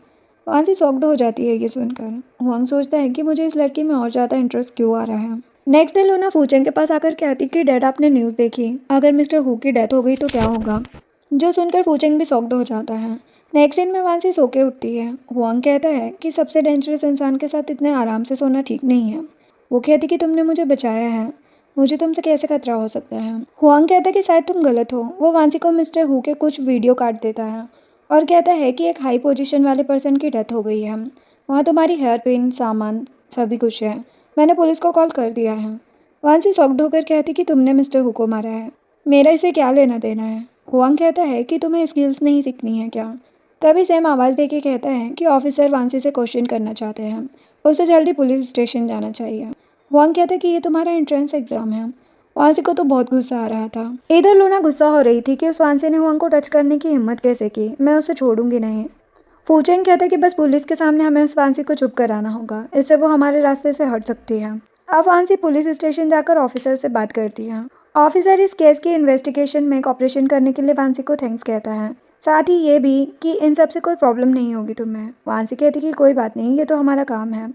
वांसी शॉक्ड हो जाती है ये सुनकर। हुआंग सोचता है कि मुझे इस लड़की में और ज़्यादा इंटरेस्ट क्यों आ रहा है। नेक्स्ट डे लूना फूचेंग के पास आकर कहती कि डैड आपने न्यूज़ देखी, अगर मिस्टर हु की डेथ हो गई तो क्या होगा। जो सुनकर फूचेंग भी शॉक्ड हो जाता है। नेक्स्ट दिन में वांसी सो के उठती है। हुआंग कहता है कि सबसे डेंजरस इंसान के साथ इतने आराम से सोना ठीक नहीं है। वो कहती कि तुमने मुझे बचाया है। मुझे तुमसे कैसे खतरा हो सकता है? हुआंग कहता है कि शायद तुम गलत हो। वो वांसी को मिस्टर हु के कुछ वीडियो काट देता है और कहता है कि एक हाई पोजीशन वाले पर्सन की डेथ हो गई है। वहाँ तुम्हारी हेयर पिन, सामान, सभी कुछ है। मैंने पुलिस को कॉल कर दिया है। वांसी शॉक्ड होकर कहती कि तुमने मिस्टर हु को मारा है। मेरा इसे क्या लेना देना है? हुआंग कहता है कि तुम्हें स्किल्स नहीं सीखनी है क्या? तभी सैम आवाज़ देके कहता है कि ऑफिसर वांसी से क्वेश्चन करना चाहते हैं। उसे जल्दी पुलिस स्टेशन जाना चाहिए। हुआंग कहता है कि ये तुम्हारा एंट्रेंस एग्जाम है। वांसी को तो बहुत गुस्सा आ रहा था। इधर लूना गुस्सा हो रही थी कि उस वांसी ने हुआंग को टच करने की हिम्मत कैसे की। मैं उसे छोड़ूंगी नहीं। फूचेंग कहता है कि बस पुलिस के सामने हमें उस वांसी को चुप कराना होगा, इससे वो हमारे रास्ते से हट सकती है। अब वांसी पुलिस स्टेशन जाकर ऑफिसर से बात करती है। ऑफिसर इस केस की इन्वेस्टिगेशन में कॉपरेशन करने के लिए वांसी को थैंक्स कहता है, साथ ही ये भी कि इन सब से कोई प्रॉब्लम नहीं होगी तुम्हें। वांसी कहती कि कोई बात नहीं, ये तो हमारा काम है।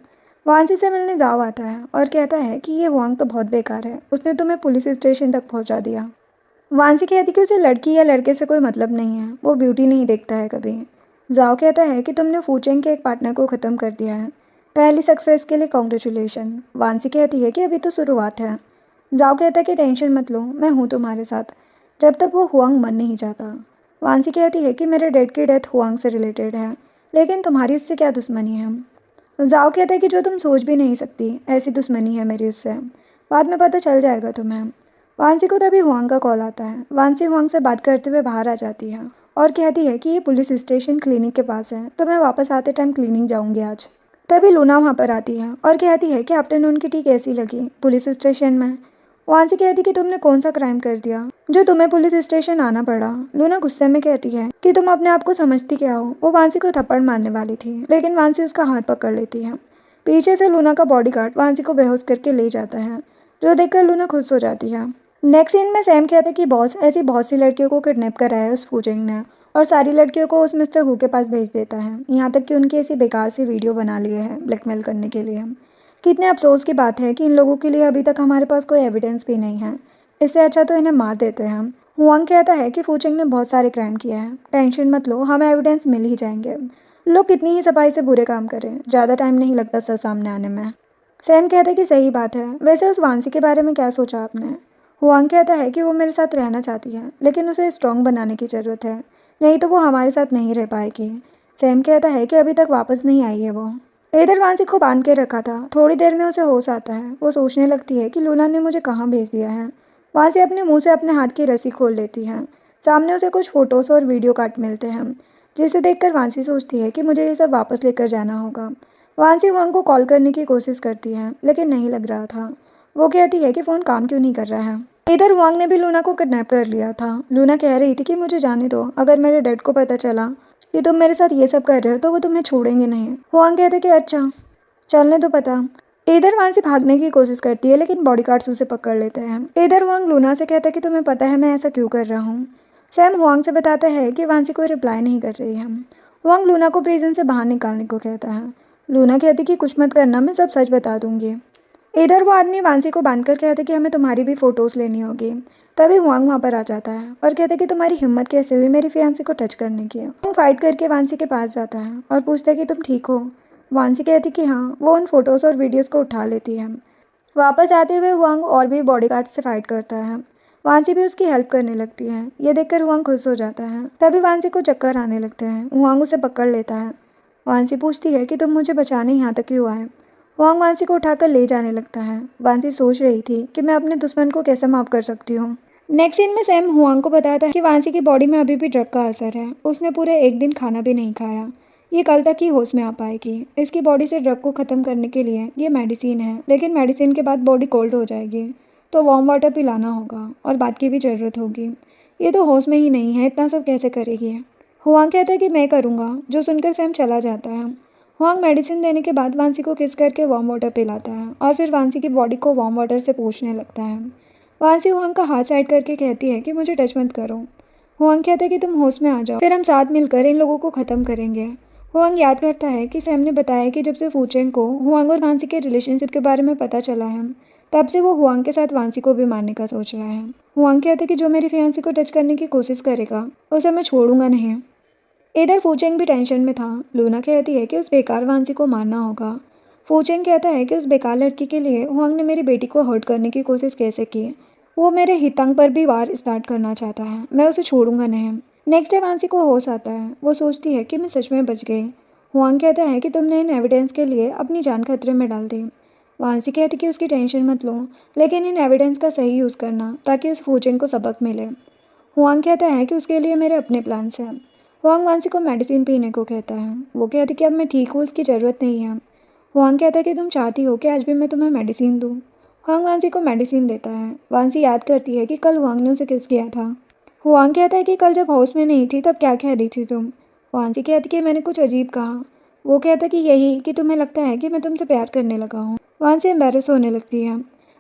वांसी से मिलने जाओ आता है और कहता है कि ये हुआंग तो बहुत बेकार है, उसने तुम्हें पुलिस स्टेशन तक पहुंचा दिया। वांसी कहती कि उसे लड़की या लड़के से कोई मतलब नहीं है, वो ब्यूटी नहीं देखता है कभी। जाओ कहता है कि तुमने फूचेंग के एक पार्टनर को ख़त्म कर दिया है। पहली सक्सेस के लिए कॉन्ग्रेचुलेशन। वांसी कहती है कि अभी तो शुरुआत है। जाओ कहता है कि टेंशन मत लो, मैं हूँ तुम्हारे साथ जब तक वो हुआंग मर नहीं जाता। वांसी कहती है कि मेरे डैड की डेथ हुआंग से रिलेटेड है, लेकिन तुम्हारी उससे क्या दुश्मनी है? जाओ कहता है कि जो तुम सोच भी नहीं सकती ऐसी दुश्मनी है मेरी उससे, बाद में पता चल जाएगा तुम्हें। वांसी को तभी हुआंग का कॉल आता है। वांसी हुआंग से बात करते हुए बाहर आ जाती है और कहती है कि ये पुलिस स्टेशन क्लिनिक के पास है, तो मैं वापस आते टाइम क्लिनिक जाऊंगी आज। तभी लूना वहाँ पर आती है और कहती है कि आफ्टरनून की टी कैसी लगी पुलिस स्टेशन में। वांसी कहती कि तुमने कौन सा क्राइम कर दिया जो तुम्हें पुलिस स्टेशन आना पड़ा। लूना गुस्से में कहती है कि तुम अपने आप को समझती क्या हो। वो वांसी को थप्पड़ मारने वाली थी, लेकिन वांसी उसका हाथ पकड़ लेती है। पीछे से लूना का बॉडीगार्ड वांसी को बेहोश करके ले जाता है, जो देखकर लूना खुश हो जाती है। नेक्स्ट सीन में सैम कहता है कि बॉस ऐसी बहुत सी लड़कियों को किडनैप कराया है उस फूजिंग ने, और सारी लड़कियों को उस मिस्टर हु के पास भेज देता है, यहाँ तक कि उनकी ऐसी बेकार सी वीडियो बना लिए है ब्लैकमेल करने के लिए। कितने अफसोस की बात है कि इन लोगों के लिए अभी तक हमारे पास कोई एविडेंस भी नहीं है। इससे अच्छा तो इन्हें मार देते हैं। हुआंग कहता है कि फूचिंग ने बहुत सारे क्राइम किया है, टेंशन मत लो, हमें एविडेंस मिल ही जाएंगे। लोग कितनी ही सफाई से बुरे काम करें, ज़्यादा टाइम नहीं लगता सच सामने आने में। सैम कहता है कि सही बात है। वैसे उस वांसी के बारे में क्या सोचा आपने? हुआंग कहता है कि वो मेरे साथ रहना चाहती है, लेकिन उसे स्ट्रॉन्ग बनाने की ज़रूरत है, नहीं तो वो हमारे साथ नहीं रह पाएगी। सैम कहता है कि अभी तक वापस नहीं आई है वो। इधर वांसी को बांध के रखा था। थोड़ी देर में उसे होश आता है। वो सोचने लगती है कि लूना ने मुझे कहाँ भेज दिया है। वांसी अपने मुंह से अपने हाथ की रस्सी खोल लेती है। सामने उसे कुछ फोटोज़ और वीडियो कार्ड मिलते हैं, जिसे देखकर वांसी सोचती है कि मुझे ये सब वापस लेकर जाना होगा। वांसी हुआंग को कॉल करने की कोशिश करती है, लेकिन नहीं लग रहा था। वो कहती है कि फ़ोन काम क्यों नहीं कर रहा है। इधर हुआंग ने भी लूना को किडनैप कर लिया था। लूना कह रही थी कि मुझे जाने दो, अगर मेरे डैड को पता चला कि तुम मेरे साथ ये सब कर रहे हो तो वो तुम्हें छोड़ेंगे नहीं। हुआंग कहते कि अच्छा चलने तो पता। इधर वांसी भागने की कोशिश करती है, लेकिन बॉडीगार्ड्स उसे पकड़ लेते हैं। इधर हुआंग लूना से कहता है कि तुम्हें पता है मैं ऐसा क्यों कर रहा हूँ। सैम हुआंग से बताता है कि वांसी कोई रिप्लाई नहीं कर रही है। हुआंग लूना को प्रिजन से बाहर निकालने को कहता है। लूना कहती कि कुछ मत करना, मैं सब सच बता दूंगी। इधर वो आदमी वांसी को बांधकर कहते कि हमें तुम्हारी भी फ़ोटोज़ लेनी होगी। तभी हुआंग वहाँ पर आ जाता है और कहते कि तुम्हारी हिम्मत कैसे हुई मेरी फियांसी को टच करने की। वो फाइट करके वांसी के पास जाता है और पूछता है कि तुम ठीक हो। वांसी कहती कि हाँ। वो उन फोटोज़ और वीडियोज़ को उठा लेती है। वापस आते हुए हुआंग और भी बॉडीगार्ड से फाइट करता है। वांसी भी उसकी हेल्प करने लगती है। ये देखकर हुआंग खुश हो जाता है। तभी वांसी को चक्कर आने लगते हैं। हुआंग उसे पकड़ लेता है। वांसी पूछती है कि तुम मुझे बचाने यहाँ तक क्यों आए। हुआंग वांसी को उठाकर ले जाने लगता है। वांसी सोच रही थी कि मैं अपने दुश्मन को कैसे माफ़ कर सकती हूँ। नेक्स्ट सीन में सैम हुआंग को बताता है कि वांसी की बॉडी में अभी भी ड्रग का असर है। उसने पूरे एक दिन खाना भी नहीं खाया। ये कल तक ही होश में आ पाएगी। इसकी बॉडी से ड्रग को ख़त्म करने के लिए ये मेडिसिन है, लेकिन मेडिसिन के बाद बॉडी कोल्ड हो जाएगी, तो वार्म वाटर पिलाना होगा और बात की भी ज़रूरत होगी। ये तो होश में ही नहीं है, इतना सब कैसे करेगी? हुआंग कहता है कि मैं करूँगा, जो सुनकर सैम चला जाता है। हुआंग मेडिसिन देने के बाद वांसी को किस करके वार्म वाटर पिलाता है और फिर वांसी की बॉडी को वार्म वाटर से पोंछने लगता है। वांसी हुआंग का हाथ साइड करके कहती है कि मुझे टच मत करो। हुआंग कहता है कि तुम होश में आ जाओ, फिर हम साथ मिलकर इन लोगों को ख़त्म करेंगे। हुआंग याद करता है कि सैम ने बताया कि जब से फूचेंग को हुआंग और वांसी के रिलेशनशिप के बारे में पता चला है, तब से वो हुआंग के साथ वांसी को भी मारने का सोच रहा है। हुआंग कहता है कि जो मेरी फियांसी को टच करने की कोशिश करेगा उसे मैं छोड़ूंगा नहीं। इधर फूचेंग भी टेंशन में था। लूना कहती है कि उस बेकार वांसी को मारना होगा। फूचेंग कहता है कि उस बेकार लड़की के लिए हुआंग ने मेरी बेटी को हर्ट करने की कोशिश कैसे की। वो मेरे हितांग पर भी वार स्टार्ट करना चाहता है, मैं उसे छोड़ूंगा नहीं। नेक्स्ट डे वांसी को होश आता है। वो सोचती है कि मैं सच में बच गई। हुआंग कहता है कि तुमने इन एविडेंस के लिए अपनी जान खतरे में डाल दी। वांसी कहती कि उसकी टेंशन मत लो, लेकिन इन एविडेंस का सही यूज़ करना ताकि उस फूचेंग को सबक मिले। हुआंग कहता है कि उसके लिए मेरे अपने प्लान्स हैं। हुआंग वांसी को मेडिसिन पीने को कहता है। वो कहती कि अब मैं ठीक हूँ, उसकी ज़रूरत नहीं है। हुआंग कहता है कि तुम चाहती हो कि आज भी मैं तुम्हें मेडिसिन दूँ। हुआंग वांसी को मेडिसिन देता है। वांसी याद करती है कि कल हुआंग ने उसे किस किया था। हुआंग कहता है कि कल जब हाउस में नहीं थी तब क्या कह रही थी तुम। वांसी कहती कि मैंने कुछ अजीब कहा। वो कहता कि यही कि तुम्हें लगता है कि मैं तुमसे प्यार करने लगा हूँ। वांसी एम्बेरस होने लगती है।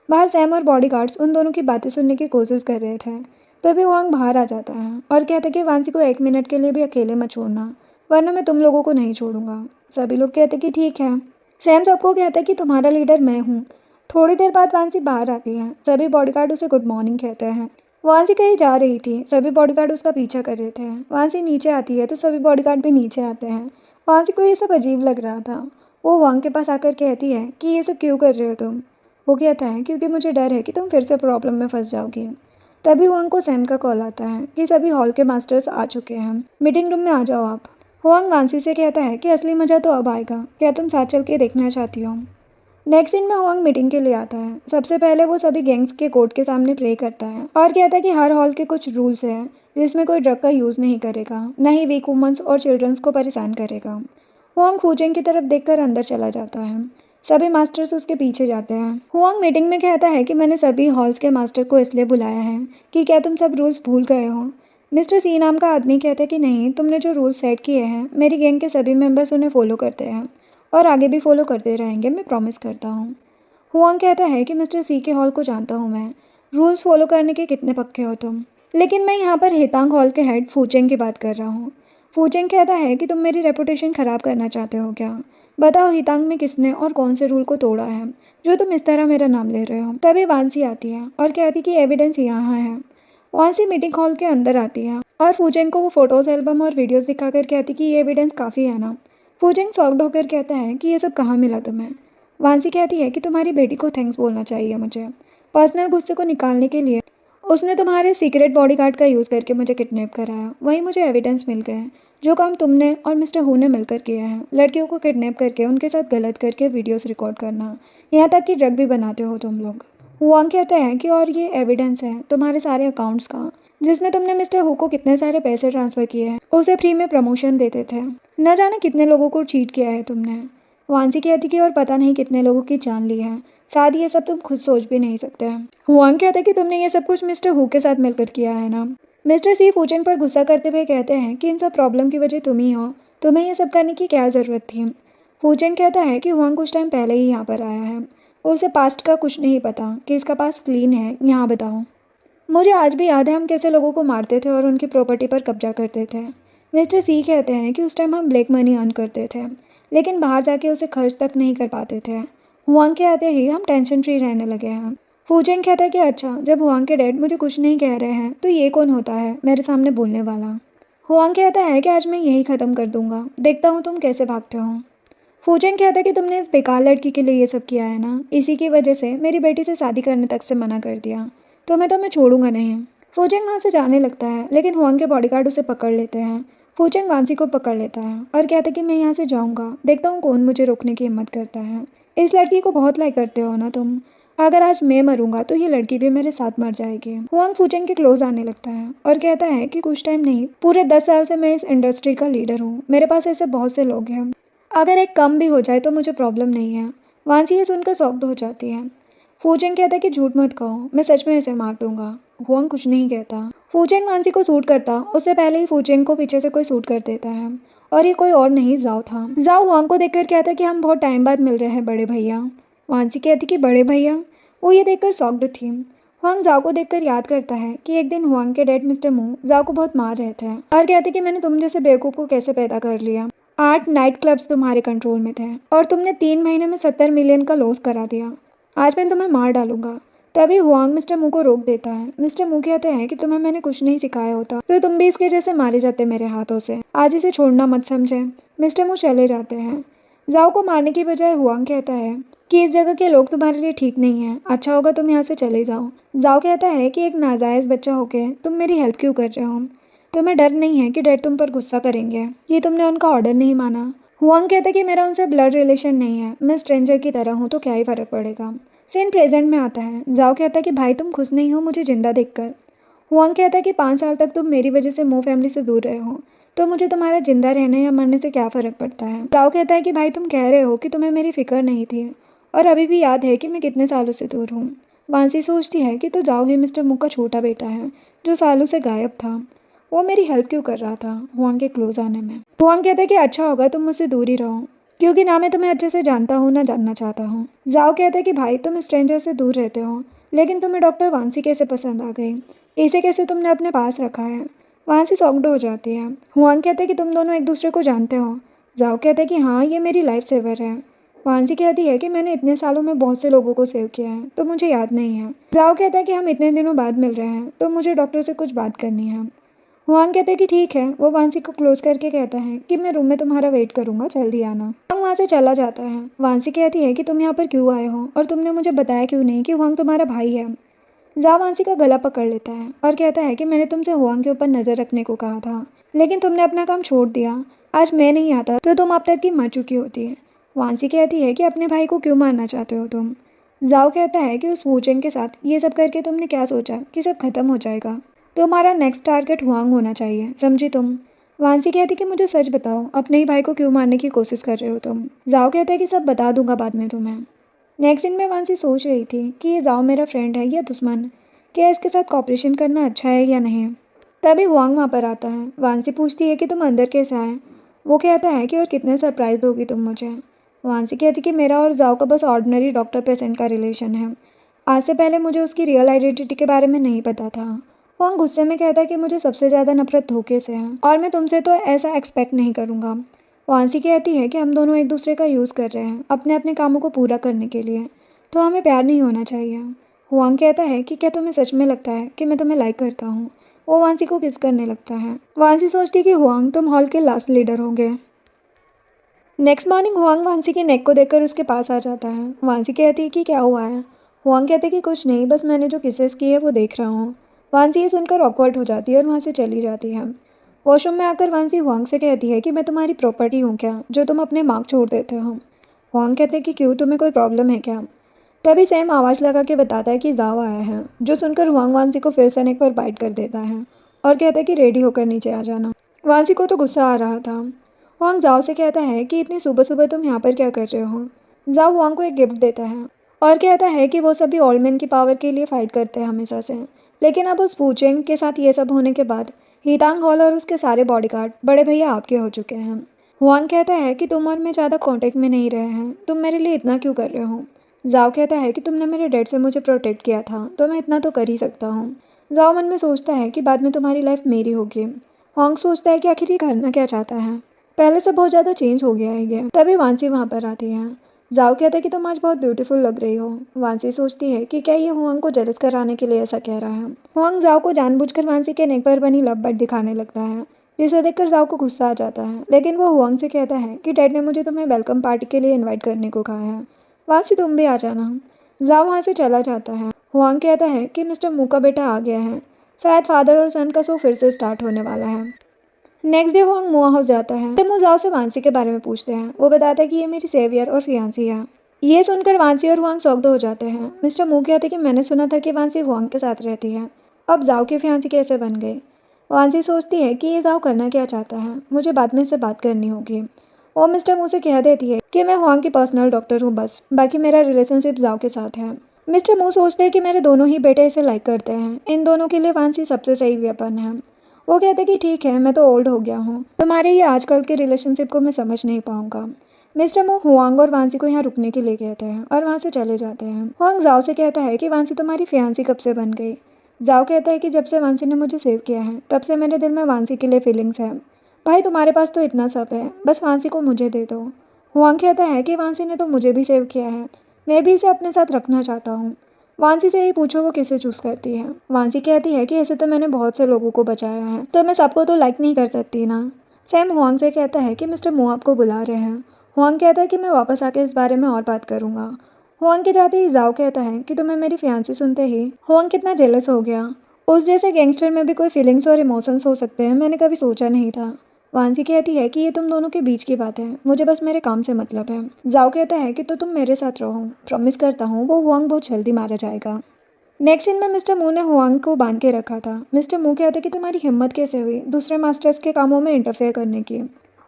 बाहर सैम और बॉडीगार्ड्स उन दोनों की बातें सुनने की कोशिश कर रहे थे। तभी हुआंग बाहर आ जाता है और कहता कि वांसी को 1 मिनट के लिए भी अकेले मत छोड़ना, वरना मैं तुम लोगों को नहीं छोड़ूंगा। सभी लोग कहते कि ठीक है। सैम सबको कहता है कि तुम्हारा लीडर मैं हूँ। थोड़ी देर बाद वांसी बाहर आती है। सभी बॉडीगार्ड उसे गुड मॉर्निंग कहते हैं। वांसी कहीं जा रही थी, सभी बॉडीगार्ड उसका पीछा कर रहे थे। वांसी नीचे आती है तो सभी बॉडीगार्ड भी नीचे आते हैं। वांसी को ये सब अजीब लग रहा था। वो हुआंग के पास आकर कहती है कि ये सब क्यों कर रहे हो तुम। वो कहता है क्योंकि मुझे डर है कि तुम फिर से प्रॉब्लम में फंस जाओगी। तभी हुआंग को सैम का कॉल आता है कि सभी हॉल के मास्टर्स आ चुके हैं, मीटिंग रूम में आ जाओ आप। हुआंग वांसी से कहता है कि असली मज़ा तो अब आएगा, क्या तुम साथ चल के देखना चाहती हो। नेक्स्ट दिन में हुआंग मीटिंग के लिए आता है। सबसे पहले वो सभी गैंग्स के कोर्ट के सामने प्रे करता है और कहता है कि हर हॉल के कुछ रूल्स हैं जिसमें कोई ड्रग का यूज़ नहीं करेगा, न ही वीक वुमेंस और चिल्ड्रंस को परेशान करेगा। हुआंग फूचेंग की तरफ देखकर अंदर चला जाता है। सभी मास्टर्स उसके पीछे जाते हैं। हुआंग मीटिंग में कहता है कि मैंने सभी हॉल्स के मास्टर को इसलिए बुलाया है कि क्या तुम सब रूल्स भूल गए हो। मिस्टर सी नाम का आदमी कहता है कि नहीं, तुमने जो रूल्स सेट किए हैं मेरी गैंग के सभी मेंबर्स उन्हें फॉलो करते हैं और आगे भी फॉलो करते रहेंगे, मैं प्रॉमिस करता हूँ। हुआंग कहता है कि मिस्टर सी के हॉल को जानता हूँ मैं, रूल्स फॉलो करने के कितने पक्के हो तुम, लेकिन मैं यहाँ पर हितांग हॉल के हेड फूचेंग की बात कर रहा हूँ। फूचेंग कहता है कि तुम मेरी रेपुटेशन ख़राब करना चाहते हो क्या। बताओ हितांग में किसने और कौन से रूल को तोड़ा है जो तुम इस तरह मेरा नाम ले रहे हो। तभी वांसी आती है और कहती कि एविडेंस यहाँ है। वांसी मीटिंग हॉल के अंदर आती है और फूचेंग को वो फोटोज़, एल्बम और वीडियोस दिखाकर कहती कि ये एविडेंस काफ़ी है ना। फूचेंग शॉक्ड होकर कहता है कि ये सब कहाँ मिला तुम्हें। वांसी कहती है कि तुम्हारी बेटी को थैंक्स बोलना चाहिए मुझे। पर्सनल गुस्से को निकालने के लिए उसने तुम्हारे सीक्रेट बॉडीगार्ड का यूज़ करके मुझे किडनैप कराया, वहीं मुझे एविडेंस मिल गए। जो काम तुमने और मिस्टर हु ने मिलकर किया है, लड़कियों को किडनैप करके उनके साथ गलत करके वीडियोस रिकॉर्ड करना, यहाँ तक कि ड्रग भी बनाते हो तुम लोग। हुआंग कहता है कि और ये एविडेंस है तुम्हारे सारे अकाउंट्स का, जिसमें तुमने मिस्टर हु को कितने सारे पैसे ट्रांसफ़र किए हैं, उसे फ्री में प्रमोशन देते थे। न जाने कितने लोगों को चीट किया है तुमने। वांसी कहती कि और पता नहीं कितने लोगों की जान ली है, शायद ये सब तुम खुद सोच भी नहीं सकते। हुआंग कहता है कि तुमने ये सब कुछ मिस्टर हु के साथ मिलकर किया है ना। मिस्टर सी फूचेंग पर गुस्सा करते हुए कहते हैं कि इन सब प्रॉब्लम की वजह तुम ही हो, तुम्हें ये सब करने की क्या ज़रूरत थी। फूचेंग कहता है कि हुआंग कुछ टाइम पहले ही यहाँ पर आया है, उसे पास्ट का कुछ नहीं पता कि इसका पास्ट क्लीन है, यहाँ बताओ। मुझे आज भी याद है हम कैसे लोगों को मारते थे और उनकी प्रॉपर्टी पर कब्जा करते थे। मिस्टर सी कहते हैं कि उस टाइम हम ब्लैक मनी अर्न करते थे, लेकिन बाहर जाके उसे खर्च तक नहीं कर पाते थे। हुआंग के आते ही हम टेंशन फ्री रहने लगे हैं। फूचेंग कहता है कि अच्छा, जब हुआंग के डैड मुझे कुछ नहीं कह रहे हैं तो ये कौन होता है मेरे सामने बोलने वाला। हुआंग कहता है कि आज मैं यही ख़त्म कर दूंगा, देखता हूँ तुम कैसे भागते हो। फूचेंग कहता है कि तुमने इस बेकार लड़की के लिए ये सब किया है ना, इसी की वजह से मेरी बेटी से शादी करने तक से मना कर दिया, तो मैं छोड़ूंगा नहीं। फूचेंग वहाँ से जाने लगता है, लेकिन हुआंग के बॉडीगार्ड उसे पकड़ लेते हैं। फूचेंग वांसी को पकड़ लेता है और कहता है कि मैं यहाँ से जाऊँगा, देखता हूँ कौन मुझे रोकने की हिम्मत करता है। इस लड़की को बहुत लाइक करते हो ना तुम, अगर आज मैं मरूंगा तो ये लड़की भी मेरे साथ मर जाएगी। हुआंग फूचेंग के क्लोज आने लगता है और कहता है कि कुछ टाइम नहीं, पूरे 10 साल से मैं इस इंडस्ट्री का लीडर हूँ, मेरे पास ऐसे बहुत से लोग हैं, अगर एक कम भी हो जाए तो मुझे प्रॉब्लम नहीं है। वांसी ये सुनकर शॉक्ड हो जाती है। फूचेंग कहता है कि झूठ मत कहो, मैं सच में इसे मार दूंगा। हुआंग कुछ नहीं कहता। फूचेंग वांसी को शूट करता उससे पहले ही फूचेंग को पीछे से कोई शूट कर देता है और ये कोई और नहीं, जाओ था। जाओ हुआंग को देखकर कहता है कि हम बहुत टाइम बाद मिल रहे हैं बड़े भैया। वांसी कहती कि बड़े भैया। वो ये देखकर शॉक्ड थी। हुआंग जाओ को देखकर याद करता है कि एक दिन हुआंग के डैड मिस्टर मू जाओ को बहुत मार रहे थे और कहते कि मैंने तुम जैसे बेवकूफ़ को कैसे पैदा कर लिया। 8 नाइट क्लब्स तुम्हारे कंट्रोल में थे और तुमने 3 महीने में 70 मिलियन का लॉस करा दिया, आज मैं तुम्हें मार डालूंगा। तभी हुआंग मिस्टर मू को रोक देता है। मिस्टर मू कहते हैं कि तुम्हें मैंने कुछ नहीं सिखाया होता तो तुम भी इसके जैसे मारे जाते मेरे हाथों से, आज इसे छोड़ना मत समझे। मिस्टर मू चले जाते हैं। जाओ को मारने की बजाय हुआंग कहता है कि इस जगह के लोग तुम्हारे लिए ठीक नहीं हैं, अच्छा होगा तुम यहाँ से चले जाओ। जाओ कहता है कि एक नाजायज़ बच्चा होके तुम मेरी हेल्प क्यों कर रहे हो? तुम्हें डर नहीं है कि डैड तुम पर गुस्सा करेंगे कि तुमने उनका ऑर्डर नहीं माना? हुआंग कहता है कि मेरा उनसे ब्लड रिलेशन नहीं है, मैं स्ट्रेंजर की तरह हूँ तो क्या ही फ़र्क पड़ेगा। सीन प्रेजेंट में आता है। जाओ कहता है कि भाई तुम खुश नहीं हो मुझे जिंदा देखकर। हुआंग कहता है कि 5 साल तक तुम मेरी वजह से मो फैमिली से दूर रहे हो, तो मुझे तुम्हारा जिंदा रहने या मरने से क्या फ़र्क पड़ता है। जाओ कहता है कि भाई तुम कह रहे हो कि तुम्हें मेरी फिक्र नहीं थी और अभी भी याद है कि मैं कितने सालों से दूर हूँ। वांसी सोचती है कि तो जाओ ही मिस्टर मू का छोटा बेटा है जो सालों से गायब था। वो मेरी हेल्प क्यों कर रहा था हुआंग के क्लोज आने में? हुआंग कहता है कि अच्छा होगा तुम मुझसे दूर ही रहो, क्योंकि ना मैं तुम्हें अच्छे से जानता हूँ ना जानना चाहता हूँ। जाओ कहता है कि भाई तुम स्ट्रेंजर से दूर रहते हो, लेकिन तुम्हें डॉक्टर वांसी कैसे पसंद आ गई? इसे कैसे तुमने अपने पास रखा है? वांसी सॉक्ड हो जाती है। हुआंग कहते हैं कि तुम दोनों एक दूसरे को जानते हो? जाओ कहता है कि हाँ ये मेरी लाइफ सेवर है। वांसी कहती है कि मैंने इतने सालों में बहुत से लोगों को सेव किया है तो मुझे याद नहीं है। जाओ कहता है कि हम इतने दिनों बाद मिल रहे हैं तो मुझे डॉक्टर से कुछ बात करनी है। हुआंग कहते हैं कि ठीक है। वो वांसी को क्लोज करके कहता है कि मैं रूम में तुम्हारा वेट करूंगा, जल्दी आना। हुआंग वहाँ से चला जाता है। वांसी कहती है कि तुम यहाँ पर क्यों आए हो और तुमने मुझे बताया क्यों नहीं कि हुआंग तुम्हारा भाई है। जाओ वांसी का गला पकड़ लेता है और कहता है कि मैंने तुमसे हुआंग के ऊपर नज़र रखने को कहा था, लेकिन तुमने अपना काम छोड़ दिया। आज मैं नहीं आता तो तुम अब तक की मर चुकी होती है। वांसी कहती है कि अपने भाई को क्यों मारना चाहते हो तुम? जाओ कहता है कि उस वूचेंग के साथ ये सब करके तुमने क्या सोचा कि सब खत्म हो जाएगा? तुम्हारा नेक्स्ट टारगेट हुआंग होना चाहिए, समझी तुम? वांसी कहती कि मुझे सच बताओ, अपने ही भाई को क्यों मारने की कोशिश कर रहे हो तुम? जाओ कहता है कि सब बता दूंगा बाद में तुम्हें। नेक्स्ट दिन में वांसी सोच रही थी कि ये जाओ मेरा फ्रेंड है या दुश्मन, क्या इसके साथ कॉपरेशन करना अच्छा है या नहीं। तभी हुआंग वहाँ पर आता है। वांसी पूछती है कि तुम अंदर कैसे आए? वो कहता है कि और कितने सरप्राइज दोगी तुम मुझे? वांसी कहती कि मेरा और जाओ का बस ऑर्डिनरी डॉक्टर पेशेंट का रिलेशन है। आज से पहले मुझे उसकी रियल आइडेंटिटी के बारे में नहीं पता था। हुआंग गुस्से में कहता है कि मुझे सबसे ज़्यादा नफरत धोखे से है और मैं तुमसे तो ऐसा एक्सपेक्ट नहीं करूँगा। वांसी कहती है कि हम दोनों एक दूसरे का यूज़ कर रहे हैं अपने अपने कामों को पूरा करने के लिए, तो हमें प्यार नहीं होना चाहिए। हुआंग कहता है कि क्या तुम्हें सच में लगता है कि मैं तुम्हें लाइक करता हूँ? वो वांसी को किस करने लगता है। वांसी सोचती कि हुआंग तुम हॉल के लास्ट लीडर होंगे। नेक्स्ट मॉर्निंग हुआंग वांसी के नेक को देखकर उसके पास आ जाता है। वांसी कहती है कि क्या हुआ है? हुआंग कहते कि कुछ नहीं, बस मैंने जो किसेस की है वो देख रहा हूँ। वांसी ये सुनकर ऑकवर्ड हो जाती है और वहाँ से चली जाती है। वॉशरूम में आकर वांसी हुआंग से कहती है कि मैं तुम्हारी प्रॉपर्टी हूँ क्या जो तुम अपने मार्क छोड़ देते हो? हुआंग कहते हैं कि क्यों, तुम्हें कोई प्रॉब्लम है क्या? तभी सैम आवाज़ लगा के बताता है कि जाओ आया है, जो सुनकर हुआंग वांसी को फिर से नेक पर बाइट कर देता है और कहता है कि रेडी होकर नीचे आ जाना। वांसी को तो गुस्सा आ रहा था। हुआंग जाओ से कहता है कि इतनी सुबह सुबह तुम यहाँ पर क्या कर रहे हो? जाओ हुआंग को एक गिफ्ट देता है और कहता है कि वो सभी ओल्ड मैन की पावर के लिए फाइट करते हैं हमेशा से, लेकिन अब उस वूचेंग के साथ ये सब होने के बाद हीतांग हॉल और उसके सारे बॉडीगार्ड बड़े भैया आपके हो चुके हैं। हुआंग कहता है कि तुम और मैं ज़्यादा कांटेक्ट में नहीं रहे हैं, तुम मेरे लिए इतना क्यों कर रहे हो? जाओ कहता है कि तुमने मेरे डैड से मुझे प्रोटेक्ट किया था तो मैं इतना तो कर ही सकता हूँ। जाओ मन में सोचता है कि बाद में तुम्हारी लाइफ मेरी होगी। हुआंग सोचता है कि आखिर ये करना क्या चाहता है, पहले से बहुत ज़्यादा चेंज हो गया है ये। तभी वांसी वहाँ पर आती है। जाओ कहता है कि तुम आज बहुत ब्यूटीफुल लग रही हो। वांसी सोचती है कि क्या ये हुआंग को जेलस कराने के लिए ऐसा कह रहा है। हुआंग जाओ को जानबूझकर वांसी के नेक पर बनी लव बर्ड दिखाने लगता है, जिसे देखकर जाओ को गुस्सा आ जाता है, लेकिन वो हुआंग से कहता है कि डैड ने मुझे तुम्हें वेलकम पार्टी के लिए इन्वाइट करने को कहा है, वांसी तुम भी आ जाना। जाओ वहाँ से चला जाता है। हुआंग कहता है कि मिस्टर मू का बेटा आ गया है, शायद फादर और सन का शो फिर से स्टार्ट होने वाला है। नेक्स्ट डे हुआंग मुआ हाउस जाता है। तब वो जाओ से वांसी के बारे में पूछते हैं। वो बताता है कि ये मेरी सेवियर और फियांसी है। ये सुनकर वांसी और हुआंग शॉक्ड हो जाते हैं। मिस्टर मू कहते हैं कि मैंने सुना था कि वांसी हुआंग के साथ रहती है, अब जाओ की फियांसी कैसे बन गई? वांसी सोचती है कि ये जाओ करना क्या चाहता है, मुझे बाद में इससे बात करनी होगी। वो मिस्टर मू से कह देती है कि मैं हुआंग की पर्सनल डॉक्टर हूँ, बस बाकी मेरा रिलेशनशिप जाओ के साथ है। मिस्टर मू सोचते हैं कि मेरे दोनों ही बेटे इसे लाइक करते हैं, इन दोनों के लिए वांसी सबसे सही वेपन है। वो कहते कि ठीक है, मैं तो ओल्ड हो गया हूँ, तुम्हारे ये आजकल के रिलेशनशिप को मैं समझ नहीं पाऊंगा। मिस्टर मू हुआंग और वांसी को यहाँ रुकने के लिए कहते हैं और वहाँ से चले जाते हैं। हुआंग जाओ से कहता है कि वांसी तुम्हारी फियांसी कब से बन गई? जाओ कहता है कि जब से वांसी ने मुझे सेव किया है तब से मेरे दिल में वांसी के लिए फीलिंग्स है। भाई तुम्हारे पास तो इतना सब है, बस वांसी को मुझे दे दो। हुआंग कहता है कि वांसी ने तो मुझे भी सेव किया है, मैं भी इसे अपने साथ रखना चाहता हूँ। वांसी से ही पूछो वो किसे चूज़ करती है। वांसी कहती है कि ऐसे तो मैंने बहुत से लोगों को बचाया है, तो मैं सबको तो लाइक नहीं कर सकती ना। सैम हुआंग से कहता है कि मिस्टर मू आपको बुला रहे हैं। हुआंग कहता है कि मैं वापस आके इस बारे में और बात करूँगा। हुआंग के जाते ही जाओ कहता है कि तुम्हें मेरी फियांसी सुनते ही हुआंग कितना जेलस हो गया। उस जैसे गैंगस्टर में भी कोई फीलिंग्स और इमोशंस हो सकते हैं, मैंने कभी सोचा नहीं था। वांसी कहती है कि ये तुम दोनों के बीच की बात है, मुझे बस मेरे काम से मतलब है। जाओ कहता है कि तो तुम मेरे साथ रहो, प्रॉमिस करता हूँ वो हुआंग बहुत जल्दी मारा जाएगा। नेक्स्ट सीन में मिस्टर मू ने हुआंग को बांध के रखा था। मिस्टर मू कहते कि तुम्हारी हिम्मत कैसे हुई दूसरे मास्टर्स के कामों में इंटरफेयर करने की।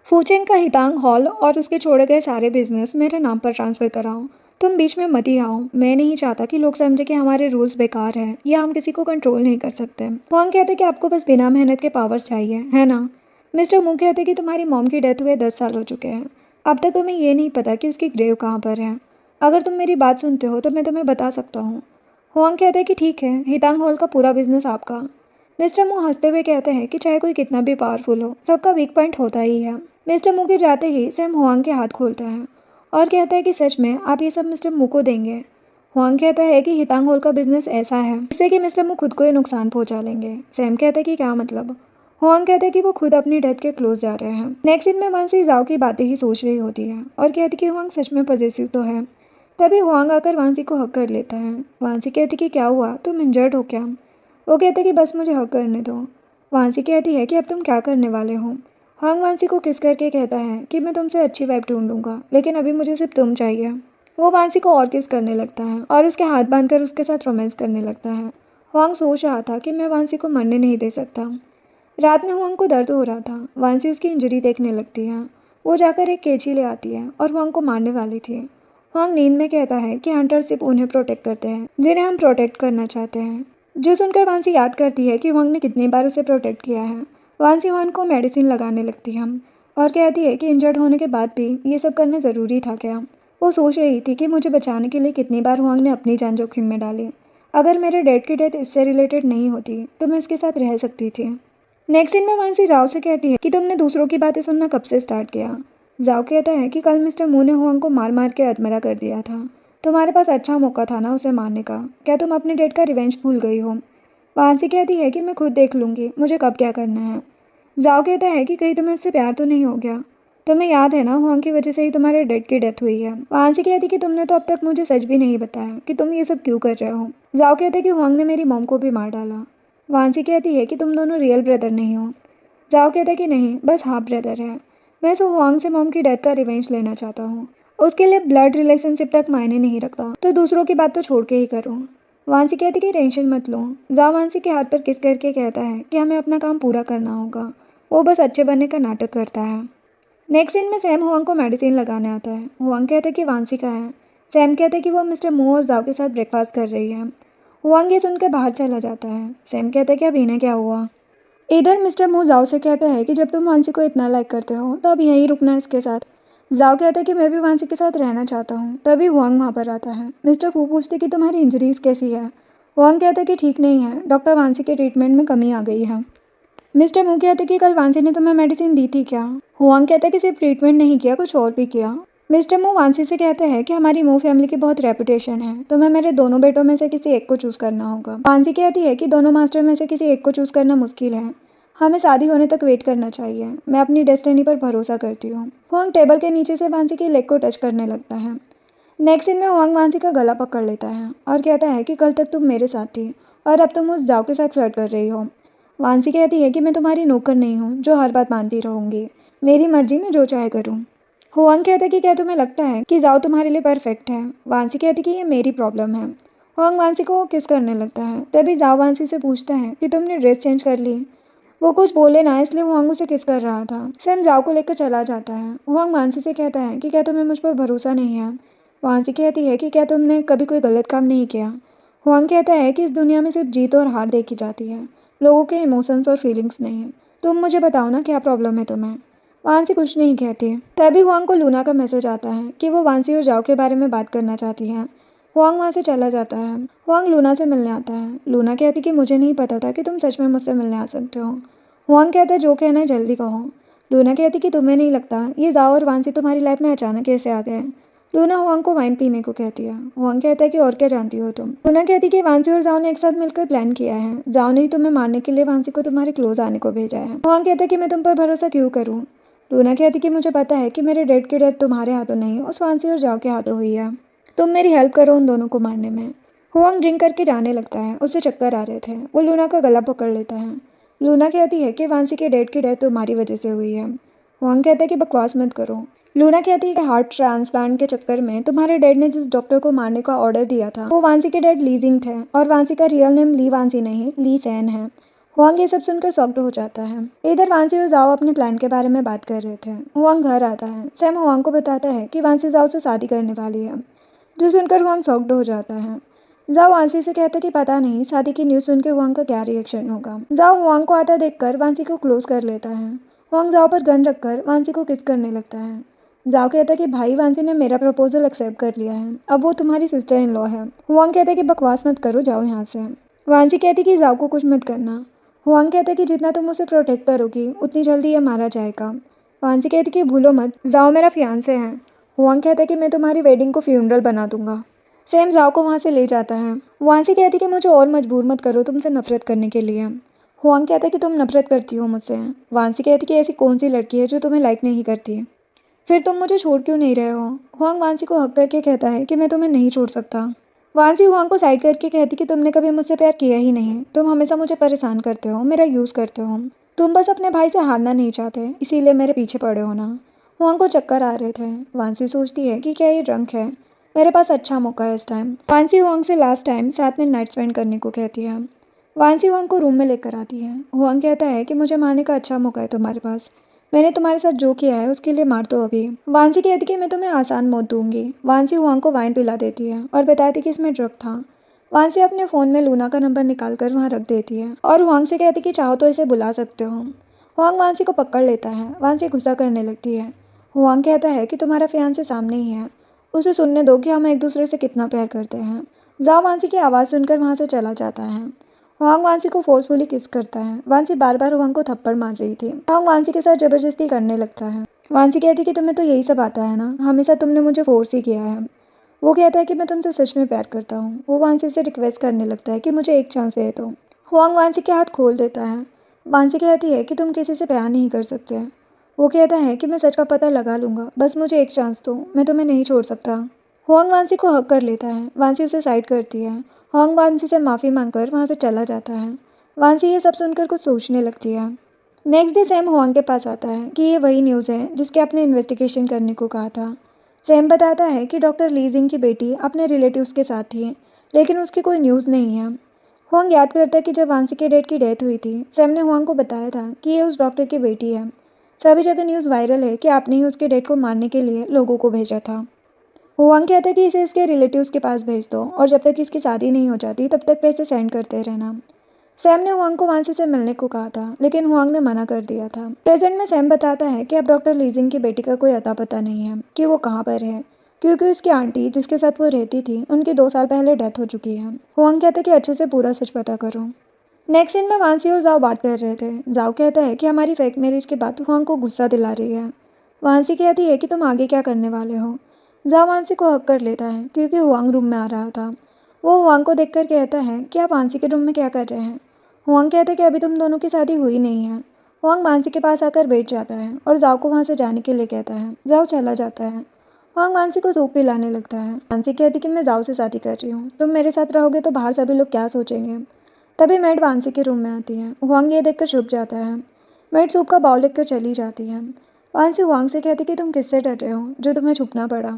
फूचेंग का हितांग हॉल और उसके छोड़े गए सारे बिजनेस मेरे नाम पर ट्रांसफ़र कराओ। तुम बीच में मत ही आओ, मैं नहीं चाहता कि लोग समझे कि हमारे रूल्स बेकार हैं या हम किसी को कंट्रोल नहीं कर सकते। हुआंग कहते कि आपको बस बिना मेहनत के पावर्स चाहिए, है ना। मिस्टर मू कहते कि तुम्हारी मॉम की डेथ हुए 10 साल हो चुके हैं, अब तक तुम्हें ये नहीं पता कि उसकी ग्रेव कहाँ पर है। अगर तुम मेरी बात सुनते हो तो मैं तुम्हें बता सकता हूँ। हुआंग कहते हैं कि ठीक है, हितांग हॉल का पूरा बिजनेस आपका। मिस्टर मू हंसते हुए कहते हैं कि चाहे कोई कितना भी पावरफुल हो, सबका वीक पॉइंट होता ही है। मिस्टर मू के जाते ही सैम हुआंग के हाथ खोलता है और कहता है कि सच में आप ये सब मिस्टर मू को देंगे। हुआंग कहता है कि हितांग हॉल का बिजनेस ऐसा है जिससे कि मिस्टर मू खुद को ही नुकसान पहुंचा लेंगे। सैम कहता है कि क्या मतलब। हुआंग कहते हैं कि वो खुद अपनी डेथ के क्लोज जा रहे हैं। नेक्स्ट सीन में वांसी जाओ की बातें ही सोच रही होती है और कहती कि हुआंग सच में पॉजिटिव तो है। तभी हुआंग आकर वांसी को हक कर लेता है। वांसी कहती कि क्या हुआ, तुम इंजर्ड हो क्या। वो कहते कि बस मुझे हक करने दो। वांसी कहती है कि अब तुम क्या करने वाले हो। हुआंग वांसी को किस करके कहता है कि मैं तुमसे अच्छी वाइफ ढूंढूंगा, लेकिन अभी मुझे सिर्फ तुम चाहिए। वो वांसी को और किस करने लगता है और उसके हाथ बांधकर उसके साथ रोमांस करने लगता है। हुआंग सोच रहा था कि मैं वांसी को मरने नहीं दे सकता। रात में हुआंग को दर्द हो रहा था। वांसी उसकी इंजरी देखने लगती है। वो जाकर एक कैंची ले आती है और हुआंग को मारने वाली थी। हुआंग नींद में कहता है कि हंटर सिर्फ उन्हें प्रोटेक्ट करते हैं जिन्हें हम प्रोटेक्ट करना चाहते हैं। जो सुनकर वांसी याद करती है कि हुआंग ने कितनी बार उसे प्रोटेक्ट किया है। वांसी हुआंग को मेडिसिन लगाने लगती है और कहती है कि इंजर्ड होने के बाद भी ये सब करना ज़रूरी था क्या। वो सोच रही थी कि मुझे बचाने के लिए कितनी बार हुआंग ने अपनी जान जोखिम में डाली। अगर मेरे डैड की डेथ इससे रिलेटेड नहीं होती तो मैं इसके साथ रह सकती थी। नेक्स्ट सीन में वांसी जाओ से कहती है कि तुमने दूसरों की बातें सुनना कब से स्टार्ट किया। जाओ कहता है कि कल मिस्टर मू ने हुआंग को मार मार के अधमरा कर दिया था। तुम्हारे पास अच्छा मौका था ना उसे मारने का, क्या तुम अपने डेट का रिवेंज भूल गई हो। वांसी कहती है कि मैं खुद देख लूँगी मुझे कब क्या करना है। जाओ कहता है कि कहीं तुम्हें उससे प्यार तो नहीं हो गया। तुम्हें याद है ना हुआंग की वजह से ही तुम्हारे डेड की डेथ हुई है। वांसी कहती कि तुमने तो अब तक मुझे सच भी नहीं बताया कि तुम ये सब क्यों कर रहे हो। जाओ कहता है कि हुआंग ने मेरी मॉम को भी मार डाला। वांसी कहती है कि तुम दोनों रियल ब्रदर नहीं हो। जाओ कहता है कि नहीं, बस हाफ ब्रदर है। मैं सो हुआंग से मॉम की डेथ का रिवेंज लेना चाहता हूँ। उसके लिए ब्लड रिलेशनशिप तक मायने नहीं रखता, तो दूसरों की बात तो छोड़ के ही करो। वांसी कहती कि टेंशन मत लो। जाओ वांसी के हाथ पर किस करके कहता है कि हमें अपना काम पूरा करना होगा। वो बस अच्छे बनने का नाटक करता है। नेक्स्ट सीन में सैम हुआंग को मेडिसिन लगाने आता है। हुआंग कहता है कि वांसी का है। सैम कहता है कि वो मिस्टर मू और जाओ के साथ ब्रेकफास्ट कर रही है। हुआंग ये सुनकर बाहर चला जाता है। सैम कहता है कि अब इन्हें क्या हुआ। इधर मिस्टर मू जाओ से कहता है कि जब तुम वांसी को इतना लाइक करते हो तो अब यहीं रुकना इसके साथ। जाओ कहता है कि मैं भी वांसी के साथ रहना चाहता हूँ। तभी हुआंग वहाँ पर आता है। मिस्टर फू पूछते कि तुम्हारी इंजरीज कैसी है। हुआंग कहता है कि ठीक नहीं है, डॉक्टर वांसी के ट्रीटमेंट में कमी आ गई है। मिस्टर मू कहते कि कल वांसी ने तुम्हें मेडिसिन दी थी क्या। हुआंग कहता है कि सिर्फ ट्रीटमेंट नहीं किया, कुछ और भी किया। मिस्टर मू वांसी से कहते हैं कि हमारी मू फैमिली की बहुत रेपुटेशन है, तुम्हें मेरे दोनों बेटों में से किसी एक को चूज़ करना होगा। वांसी कहती है कि दोनों मास्टर में से किसी एक को चूज़ करना मुश्किल है, हमें शादी होने तक वेट करना चाहिए। मैं अपनी डेस्टिनी पर भरोसा करती हूँ। हुआंग टेबल के नीचे से वांसी की लेग को टच करने लगता है। नेक्स्ट सीन में हुआंग वांसी का गला पकड़ लेता है और कहता है कि कल तक तुम मेरे साथ थी और अब तुम उस जाओ के साथ फ्लर्ट कर रही हो। वांसी कहती है कि मैं तुम्हारी नौकर नहीं हूँ जो हर बात मानती रहूँगी, मेरी मर्जी में जो चाहे करूँ। हुआंग कहता है कि क्या तुम्हें लगता है कि जाओ तुम्हारे लिए परफेक्ट है। वांसी कहती कि ये मेरी प्रॉब्लम है। हुआंग वांसी को किस करने लगता है। तभी जाओ वांसी से पूछता है कि तुमने ड्रेस चेंज कर ली। वो कुछ बोले ना, इसलिए हुआंग उसे किस कर रहा था। सैम जाओ को लेकर चला जाता है। हुआंग वांसी से कहता है कि क्या तुम्हें मुझ पर भरोसा नहीं है। वांसी कहती है कि क्या तुमने कभी कोई गलत काम नहीं किया। हुआंग कहता है कि इस दुनिया में सिर्फ जीत और हार देखी जाती है, लोगों के इमोशंस और फीलिंग्स नहीं। तुम मुझे बताओ ना क्या प्रॉब्लम है तुम्हें। वांसी कुछ नहीं कहती। तभी हुआंग को लूना का मैसेज आता है कि वो वांसी और जाओ के बारे में बात करना चाहती है। हुआंग वहाँ से चला जाता है। हुआंग लूना से मिलने आता है। लूना कहती कि मुझे नहीं पता था कि तुम सच में मुझसे मिलने आ सकते हो। हुआंग कहता है जो कहना है जल्दी कहो। लूना कहती कि तुम्हें नहीं लगता ये जाओ और वांसी तुम्हारी लाइफ में अचानक कैसे आ गए। लूना हुआंग को वाइन पीने को कहती है। हुआंग कहता है कि और क्या जानती हो तुम। लूना कहती कि वांसी और जाओ ने एक साथ मिलकर प्लान किया है। जाओ ने ही तुम्हें मारने के लिए वांसी को तुम्हारे क्लोज आने को भेजा है। हुआंग कहता है कि मैं तुम पर भरोसा क्यों करूँ। लूना कहती कि मुझे पता है कि मेरे डैड की डेथ तुम्हारे हाथों नहीं, उस वांसी और जाओ के हाथों हुई है। तुम मेरी हेल्प करो उन दोनों को मारने में। हुआंग ड्रिंक करके जाने लगता है, उसे चक्कर आ रहे थे। वो लूना का गला पकड़ लेता है। लूना कहती है कि वांसी के डैड की डेथ तुम्हारी वजह से हुई है। हुआंग कहता है कि बकवास मत करो। लूना कहती है कि हार्ट ट्रांसप्लांट के चक्कर में तुम्हारे डैड ने जिस डॉक्टर को मारने का ऑर्डर दिया था वो वांसी के डैड लीजिंग थे, और वांसी का रियल नेम ली वांसी नहीं, ली सैन है। हुआंग ये सब सुनकर शॉक्ड हो जाता है। इधर वांसी और जाओ अपने प्लान के बारे में बात कर रहे थे। हुआंग घर आता है। सैम हुआंग को बताता है कि वांसी जाओ से शादी करने वाली है, जो सुनकर हुआंग शॉक्ड हो जाता है। जाओ वांसी से कहता है कि पता नहीं शादी की न्यूज़ सुनकर हुआंग का क्या रिएक्शन होगा। जाओ हुआंग को आता देखकर वांसी को क्लोज कर लेता है। हुआंग जाओ पर गन रखकर वांसी को किस करने लगता है। जाओ कहता है कि भाई वांसी ने मेरा प्रपोजल एक्सेप्ट कर लिया है, अब वो तुम्हारी सिस्टर इन लॉ है। हुआंग कहता है कि बकवास मत करो, जाओ यहाँ से। वांसी कहती कि जाओ को कुछ मत करना। हुआंग कहता है कि जितना तुम उसे प्रोटेक्ट करोगी उतनी जल्दी ये मारा जाएगा। वांसी कहती कि भूलो मत, जाओ मेरा फियांसे है। हुआंग कहता है कि मैं तुम्हारी वेडिंग को फ्यूनरल बना दूंगा। सैम जाओ को वहाँ से ले जाता है। वांसी कहती कि मुझे और मजबूर मत करो तुमसे नफरत करने के लिए। हुआंग कहता है कि तुम नफरत करती हो मुझसे। वांसी कहती कि ऐसी कौन सी लड़की है जो तुम्हें लाइक नहीं करती, फिर तुम मुझे छोड़ क्यों नहीं रहे हो। हुआंग वांसी को हक करके कहता है कि मैं तुम्हें नहीं छोड़ सकता। वांसी हुआंग को साइड करके कहती कि तुमने कभी मुझसे प्यार किया ही नहीं, तुम हमेशा मुझे परेशान करते हो, मेरा यूज़ करते हो। तुम बस अपने भाई से हारना नहीं चाहते, इसीलिए मेरे पीछे पड़े हो ना। हुआंग को चक्कर आ रहे थे। वांसी सोचती है कि क्या ये ड्रंक है, मेरे पास अच्छा मौका है इस टाइम। वांसी हुआंग से लास्ट टाइम साथ में नाइट स्पेंड करने को कहती है। वांसी हुआंग को रूम में लेकर आती है। हुआंग कहता है कि मुझे मारने का अच्छा मौका है तुम्हारे पास, मैंने तुम्हारे साथ जो किया है उसके लिए मार दो अभी। वांसी कहती कि मैं तुम्हें आसान मौत दूंगी। वांसी हुआंग को वाइन पिला देती है और बताती कि इसमें ड्रग था। वांसी अपने फ़ोन में लूना का नंबर निकाल कर वहाँ रख देती है और हुआंग से कहती कि चाहो तो इसे बुला सकते हो। हुआंग वांसी को पकड़ लेता है। वांसी गुस्सा करने लगती है। हुआंग कहता है कि तुम्हारा फियांसे सामने ही है, उसे सुनने दो कि हम एक दूसरे से कितना प्यार करते हैं। जाओ वांसी की आवाज़ सुनकर वहाँ से चला जाता है। हुआंग वांसी को फोर्सफुली किस करता है। वांसी बार बार हुआंग को थप्पड़ मार रही थी। हुआंग वांसी के साथ जबरदस्ती करने लगता है। वांसी कहती कि तुम्हें तो यही सब आता है ना, हमेशा तुमने मुझे फोर्स ही किया है। वो कहता है कि मैं तुमसे सच में प्यार करता हूँ। वो वांसी से रिक्वेस्ट करने लगता है कि मुझे एक चांस दे दो। हुआंग वांसी के हाथ खोल देता है। वांसी कहती है कि तुम किसी से प्यार नहीं कर सकते। वो कहता है कि मैं सच का पता लगा लूँगा, बस मुझे एक चांस दो, मैं तुम्हें नहीं छोड़ सकता। हुआंग वांसी को हक कर लेता है। वांसी उसे साइड करती है। हुआंग वांसी से माफ़ी मांगकर वहाँ से चला जाता है। वांसी ये सब सुनकर कुछ सोचने लगती है। नेक्स्ट डे सैम हुआंग के पास आता है कि ये वही न्यूज़ है जिसके आपने इन्वेस्टिगेशन करने को कहा था। सैम बताता है कि डॉक्टर लीजिंग की बेटी अपने रिलेटिव्स के साथ थी, लेकिन उसकी कोई न्यूज़ नहीं है। हुआंग याद करता है कि जब वांसी के डैड की डेथ हुई थी, सैम ने हुआंग को बताया था कि ये उस डॉक्टर की बेटी है। सभी जगह न्यूज़ वायरल है कि आपने ही उसके डैड को मारने के लिए लोगों को भेजा था। हुआंग कहता है कि इसे इसके रिलेटिव्स के पास भेज दो और जब तक इसकी शादी नहीं हो जाती तब तक पैसे सेंड करते रहना। सैम ने हुआंग को वांसी से मिलने को कहा था, लेकिन हुआंग ने मना कर दिया था। प्रेजेंट में सैम बताता है कि अब डॉक्टर लीजिंग की बेटी का कोई अता पता नहीं है कि वो कहाँ पर है, क्योंकि उसकी आंटी जिसके साथ वो रहती थी उनकी 2 साल पहले डेथ हो चुकी है। हुआंग कहता है कि अच्छे से पूरा सच पता करो। नेक्स्ट सीन में वांसी और जाओ बात कर रहे थे। जाओ कहता है कि हमारी फेक मैरिज की बात हुआंग को गुस्सा दिला रही है। वांसी कहती है कि तुम आगे क्या करने वाले हो। जाओ वांसी को हक कर लेता है क्योंकि हुआंग रूम में आ रहा था। वो हुआंग को देखकर कहता है कि आप वांसी के रूम में क्या कर रहे हैं। हुआंग कहता है कि अभी तुम दोनों की शादी हुई नहीं है। हुआंग वांसी के पास आकर बैठ जाता है और जाओ को वहाँ से जाने के लिए कहता है। जाओ चला जाता है। हुआंग वांसी को सूप पिलाने लगता है। वांसी कहती कि मैं जाओ से शादी कर रही हूँ, तुम मेरे साथ रहोगे तो बाहर सभी लोग क्या सोचेंगे। तभी मैड वांसी के रूम में आती है। हुआंग ये देखकर छुप जाता है। मैड सूप का बाउल लेकर चली जाती है। वांसी हुआंग से कहती कि तुम किससे डर रहे हो जो तुम्हें छुपना पड़ा।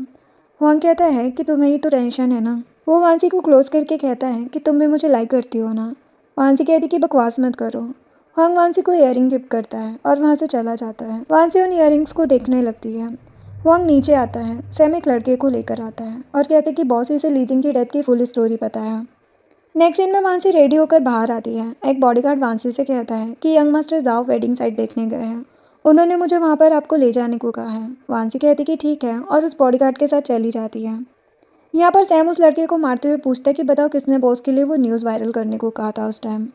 हुआंग कहता है कि तुम्हें ही तो टेंशन है ना। वो वांसी को क्लोज करके कहता है कि तुम भी मुझे लाइक करती हो ना। वांसी कहती कि बकवास मत करो। हुआंग वांसी को इयररिंग गिफ्ट करता है और वहाँ से चला जाता है। वांसी उन इयररिंग्स को देखने लगती है। हुआंग नीचे आता है। सैम एक लड़के को लेकर आता है और कहते हैं कि बॉस इसे लीजिंग की डेथ की फुल स्टोरी पता है। नेक्स्ट सीन में वांसी रेडी होकर बाहर आती है। एक बॉडीगार्ड वांसी से कहता है कि यंग मास्टर जाओ वेडिंग साइट देखने गए हैं, उन्होंने मुझे वहाँ पर आपको ले जाने को कहा है। वांसी कहती कि ठीक है और उस बॉडीगार्ड के साथ चली जाती है। यहाँ पर सैम उस लड़के को मारते हुए पूछता है कि बताओ किसने बॉस के लिए वो न्यूज़ वायरल करने को कहा था उस टाइम।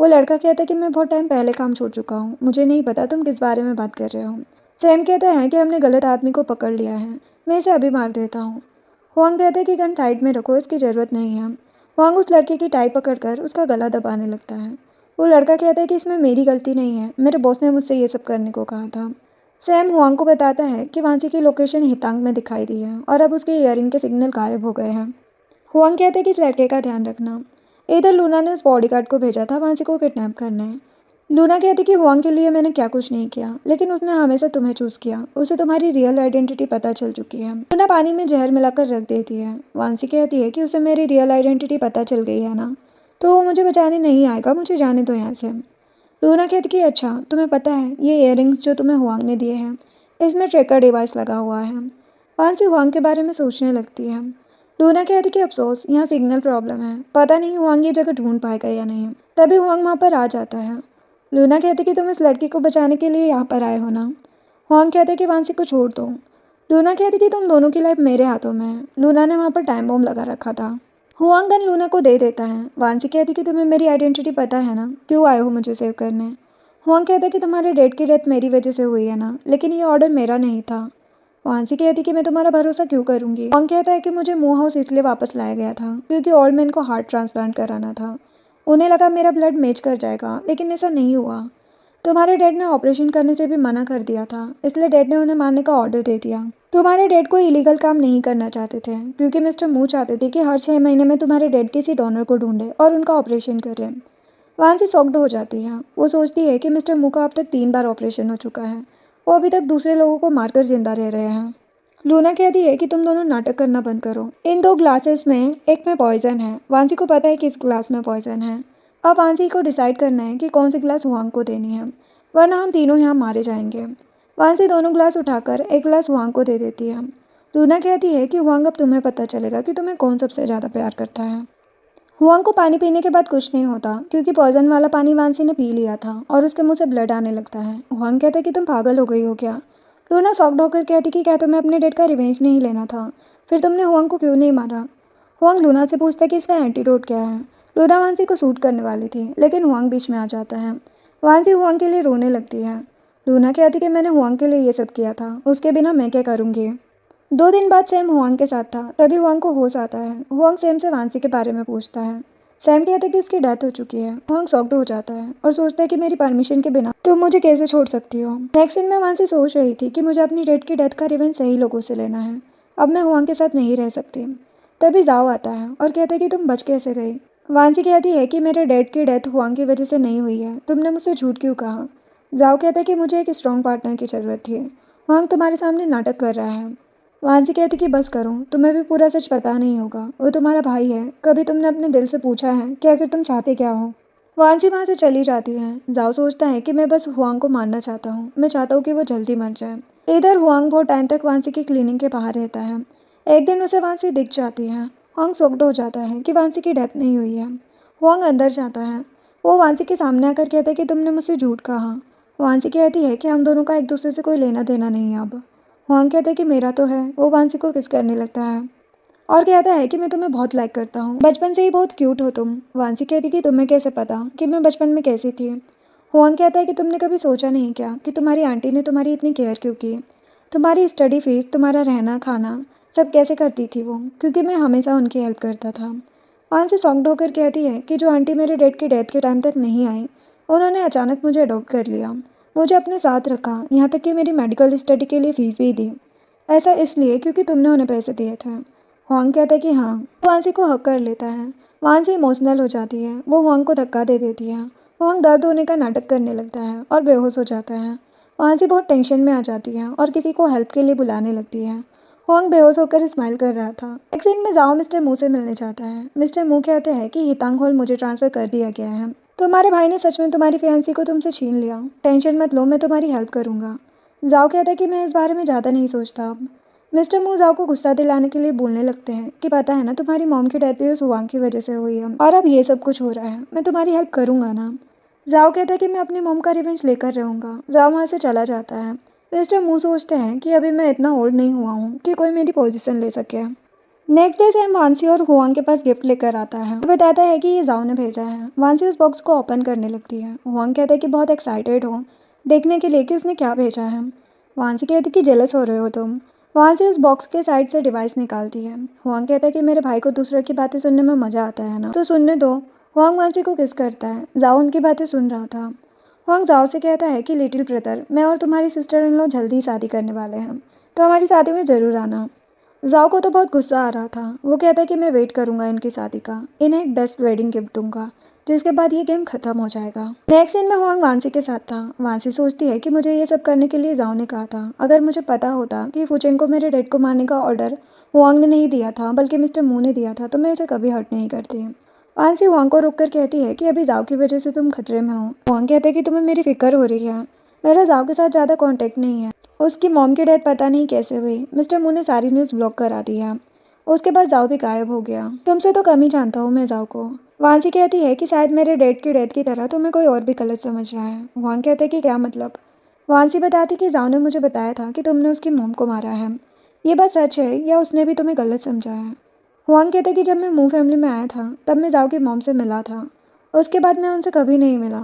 वो लड़का कहता है कि मैं बहुत टाइम पहले काम छोड़ चुका हूँ, मुझे नहीं पता तुम किस बारे में बात कर रहे हो। सैम कहता है कि हमने गलत आदमी को पकड़ लिया है, मैं इसे अभी मार देता हूँ। हुआंग कहता है कि गन साइड में रखो, इसकी ज़रूरत नहीं है। हुआंग उस लड़के की टाई पकड़कर उसका गला दबाने लगता है। वो लड़का कहता है कि इसमें मेरी गलती नहीं है, मेरे बॉस ने मुझसे ये सब करने को कहा था। सैम हुआंग को बताता है कि वांसी की लोकेशन हितांग में दिखाई दी है और अब उसके ईयरिंग के सिग्नल गायब हो गए हैं। हुआंग कहते हैं कि इस लड़के का ध्यान रखना। इधर लूना ने उस बॉडीगार्ड को भेजा था वांसी को किडनैप करने। लूना कहती कि हुआंग के लिए मैंने क्या कुछ नहीं किया, लेकिन उसने हमेशा तुम्हें चूज़ किया। उसे तुम्हारी रियल आइडेंटिटी पता चल चुकी है। लूना पानी में जहर मिलाकर रख देती है। वांसी कहती है कि उसे मेरी रियल आइडेंटिटी पता चल गई है ना, तो वो मुझे बचाने नहीं आएगा, मुझे जाने दो यहाँ से। लूना कहती कि अच्छा, तुम्हें पता है ये इयररिंग्स जो तुम्हें हुआंग ने दिए हैं, इसमें ट्रैकर डिवाइस लगा हुआ है। वांसी हुआंग के बारे में सोचने लगती है। लूना कहती कि अफसोस, यहाँ सिग्नल प्रॉब्लम है, पता नहीं हुआंग ये जगह ढूंढ पाएगा या नहीं। तभी हुआंग वहाँ पर आ जाता है। लूना कहती कि तुम इस लड़की को बचाने के लिए यहाँ पर आए हो ना। हुआंग कहते कि वांसी को छोड़ दो। लूना कहती कि तुम दोनों की लाइफ मेरे हाथों में है। लूना ने वहाँ पर टाइम बॉम्ब लगा रखा था। हुआंग गन लूना को दे देता है। वांसी कहती कि तुम्हें मेरी आइडेंटिटी पता है ना, क्यों आए हो मुझे सेव करने। हुआंग कहता कि तुम्हारे डैड की डेथ मेरी वजह से हुई है ना, लेकिन ये ऑर्डर मेरा नहीं था। वांसी कहती कि मैं तुम्हारा भरोसा क्यों करूंगी। हुआंग कहता है कि मुझे मू हाउस इसलिए वापस लाया गया था क्योंकि ओल्ड मैन को हार्ट ट्रांसप्लांट कराना था। उन्हें लगा मेरा ब्लड मैच कर जाएगा, लेकिन ऐसा नहीं हुआ। तुम्हारे डैड ने ऑपरेशन करने से भी मना कर दिया था, इसलिए डैड ने उन्हें मारने का ऑर्डर दे दिया। तुम्हारे डैड कोई इलीगल काम नहीं करना चाहते थे क्योंकि मिस्टर मू चाहते थे कि हर 6 महीने में तुम्हारे डैड किसी डोनर को ढूंढे और उनका ऑपरेशन करे। वहाँ से शॉक्ड हो जाती है। वो सोचती है कि मिस्टर मू का अब तक 3 बार ऑपरेशन हो चुका है, वो अभी तक दूसरे लोगों को मारकर जिंदा रह रहे हैं। लूना कहती है कि तुम दोनों नाटक करना बंद करो। इन 2 ग्लासेस में एक में पॉइजन है। वांसी को पता है कि इस ग्लास में पॉइजन है। अब वांसी को डिसाइड करना है कि कौन सी ग्लास हुआंग को देनी है, वरना हम तीनों यहाँ मारे जाएंगे। वांसी दोनों ग्लास उठाकर एक ग्लास हुआंग को दे देती है। लूना कहती है कि हुआंग अब तुम्हें पता चलेगा कि तुम्हें कौन सबसे ज़्यादा प्यार करता है। हुआंग को पानी पीने के बाद कुछ नहीं होता क्योंकि पॉइजन वाला पानी वांसी ने पी लिया था और उसके मुंह से ब्लड आने लगता है। हुआंग कहता है कि तुम पागल हो गई हो क्या। लूना शॉक्ड होकर कहती कि क्या तुम्हें अपने डैड का रिवेंज नहीं लेना था, फिर तुमने हुआंग को क्यों नहीं मारा। हुआंग लूना से पूछता है कि इसका एंटीडोट क्या है। लूना वांसी को सूट करने वाली थी, लेकिन हुआंग बीच में आ जाता है। वांसी हुआंग के लिए रोने लगती है। लूना कहती कि मैंने हुआंग के लिए ये सब किया था, उसके बिना मैं क्या करूँगी। 2 दिन बाद सैम हुआंग के साथ था, तभी हुआंग को होश आता है। हुआंग सैम से वांसी के बारे में पूछता है। सैम कहता है कि उसकी डेथ हो चुकी है। हुआंग शॉक्ड हो जाता है और सोचता है कि मेरी परमिशन के बिना तुम मुझे कैसे छोड़ सकती हो। नेक्स्ट दिन में वांसी सोच रही थी कि मुझे अपनी डेड की डेथ का रिवेंज सही लोगों से लेना है, अब मैं हुआंग के साथ नहीं रह सकती। तभी जाओ आता है और कहता है कि तुम बच कैसे गई। वांसी कहती है कि मेरे डैड की डेथ हुआंग की वजह से नहीं हुई है, तुमने मुझसे झूठ क्यों कहा। जाओ कहता है कि मुझे एक स्ट्रॉन्ग पार्टनर की ज़रूरत थी, हुआंग तुम्हारे सामने नाटक कर रहा है। वांसी कहती कि बस करो, तुम्हें भी पूरा सच पता नहीं होगा, वो तुम्हारा भाई है। कभी तुमने अपने दिल से पूछा है कि आखिर तुम चाहते क्या हो। वांसी वहाँ से चली जाती है। जाओ सोचता है कि मैं बस हुआंग को मारना चाहता हूँ, मैं चाहता हूँ कि वो जल्दी मर जाए। इधर हुआंग बहुत टाइम तक वांसी की क्लिनिक के बाहर रहता है। एक दिन उसे वांसी दिख जाती है। हुआंग शॉक्ड हो जाता है कि वांसी की डेथ नहीं हुई है। हुआंग अंदर जाता है। वो वांसी के सामने आकर कहता है कि तुमने मुझसे झूठ कहा। वांसी कहती है कि हम दोनों का एक दूसरे से कोई लेना देना नहीं है अब। हुआंग कहता है कि मेरा तो है। वो वांसी को किस करने लगता है और कहता है कि मैं तुम्हें बहुत लाइक करता हूँ, बचपन से ही बहुत क्यूट हो तुम। वांसी कहती कि तुम्हें कैसे पता कि मैं बचपन में कैसी थी। हुआंग कहता है कि तुमने कभी सोचा नहीं क्या कि तुम्हारी आंटी ने तुम्हारी इतनी केयर क्यों की। तुम्हारी स्टडी फीस, तुम्हारा रहना खाना सब कैसे करती थी वो, क्योंकि मैं हमेशा उनकी हेल्प करता था। वांसी शॉक्ड होकर कहती है कि जो आंटी मेरे डैड की डेथ के टाइम तक नहीं आई, उन्होंने अचानक मुझे अडॉप्ट कर लिया, मुझे अपने साथ रखा, यहाँ तक कि मेरी मेडिकल स्टडी के लिए फ़ीस भी दी। ऐसा इसलिए क्योंकि तुमने उन्हें पैसे दिए थे। हुआंग कहता है कि हाँ। वांसी को हक कर लेता है। वांसी इमोशनल हो जाती है। वो हुआंग को धक्का दे देती है। हुआंग दर्द होने का नाटक करने लगता है और बेहोश हो जाता है। वांसी बहुत टेंशन में आ जाती है और किसी को हेल्प के लिए बुलाने लगती है। हुआंग बेहोश होकर स्माइल कर रहा था। एक सीन में जाओ मिस्टर मू से मिलने जाता है। मिस्टर मू कहते हैं कि हितांग हॉल मुझे ट्रांसफ़र कर दिया गया है। तुम्हारे भाई ने सच में तुम्हारी फियांसी को तुमसे छीन लिया। टेंशन मत लो, मैं तुम्हारी हेल्प करूँगा। जाओ कहता है कि मैं इस बारे में ज़्यादा नहीं सोचता अब। मिस्टर मू जाओ को गुस्सा दिलाने के लिए बोलने लगते हैं कि पता है ना, तुम्हारी मॉम की डेथ भी उस हुआंग की वजह से हुई है और अब ये सब कुछ हो रहा है, मैं तुम्हारी हेल्प करूँगा ना। जाओ कहता है कि मैं अपनी मॉम का रिवेंज लेकर रहूँगा। जाओ वहाँ से चला जाता है। मिस्टर मू सोचते हैं कि अभी मैं इतना ओल्ड नहीं हुआ हूँ कि कोई मेरी पोजीशन ले सके। नेक्स्ट डे सैम वांसी और हुआंग के पास गिफ्ट लेकर आता है। वो बताता है कि ये जाओ ने भेजा है। वांसी उस बॉक्स को ओपन करने लगती है। हुआंग कहता है कि बहुत एक्साइटेड हो देखने के लिए कि उसने क्या भेजा है। वांसी कहती कि जेलस हो रहे हो तुम। वांसी उस बॉक्स के साइड से डिवाइस निकालती है। हुआंग कहता है कि मेरे भाई को दूसरों की बातें सुनने में मज़ा आता है ना, तो सुनने दो। हुआंग वांसी को किस करता है। जाओ उनकी बातें सुन रहा था। हुआंग जाओ से कहता है कि लिटिल ब्रदर, मैं और तुम्हारी सिस्टर इन लॉ जल्दी ही शादी करने वाले हैं, तो हमारी शादी में ज़रूर आना। जाओ को तो बहुत गुस्सा आ रहा था। वो कहता है कि मैं वेट करूंगा इनकी शादी का, इन्हें एक बेस्ट वेडिंग गिफ्ट दूंगा, जिसके बाद ये गेम खत्म हो जाएगा। नेक्स्ट सीन में हुआंग वांसी के साथ था। वांसी सोचती है कि मुझे ये सब करने के लिए जाओ ने कहा था। अगर मुझे पता होता कि फुचेंग को मेरे डैड को मारने का ऑर्डर हुआंग ने नहीं दिया था बल्कि मिस्टर मू ने दिया था, तो मैं इसे कभी हर्ट नहीं करती। वांसी हुआंग को रोक कर कहती है कि अभी जाओ की वजह से तुम खतरे में हो। हुआंग कहते हैं कि तुम्हें मेरी फिक्र हो रही है। मेरा जाओ के साथ ज़्यादा कॉन्टेक्ट नहीं है। उसकी मॉम की डेथ पता नहीं कैसे हुई। मिस्टर मू ने सारी न्यूज़ ब्लॉक करा दी है। उसके बाद जाओ भी गायब हो गया। तुमसे तो कम ही जानता हूँ मैं जाओ को। वांसी कहती है कि शायद मेरे डैड की डेथ की तरह तुम्हें कोई और भी गलत समझ रहा है। हुआंग कहते हैं कि क्या मतलब। वांसी बताती कि जाओ ने मुझे बताया था कि तुमने उसकी मॉम को मारा है। ये बात सच है या उसने भी तुम्हें गलत समझा है। हुआंग कहते कि जब मैं मू फैमिली में आया था तब मैं जाओ की मॉम से मिला था। उसके बाद मैं उनसे कभी नहीं मिला।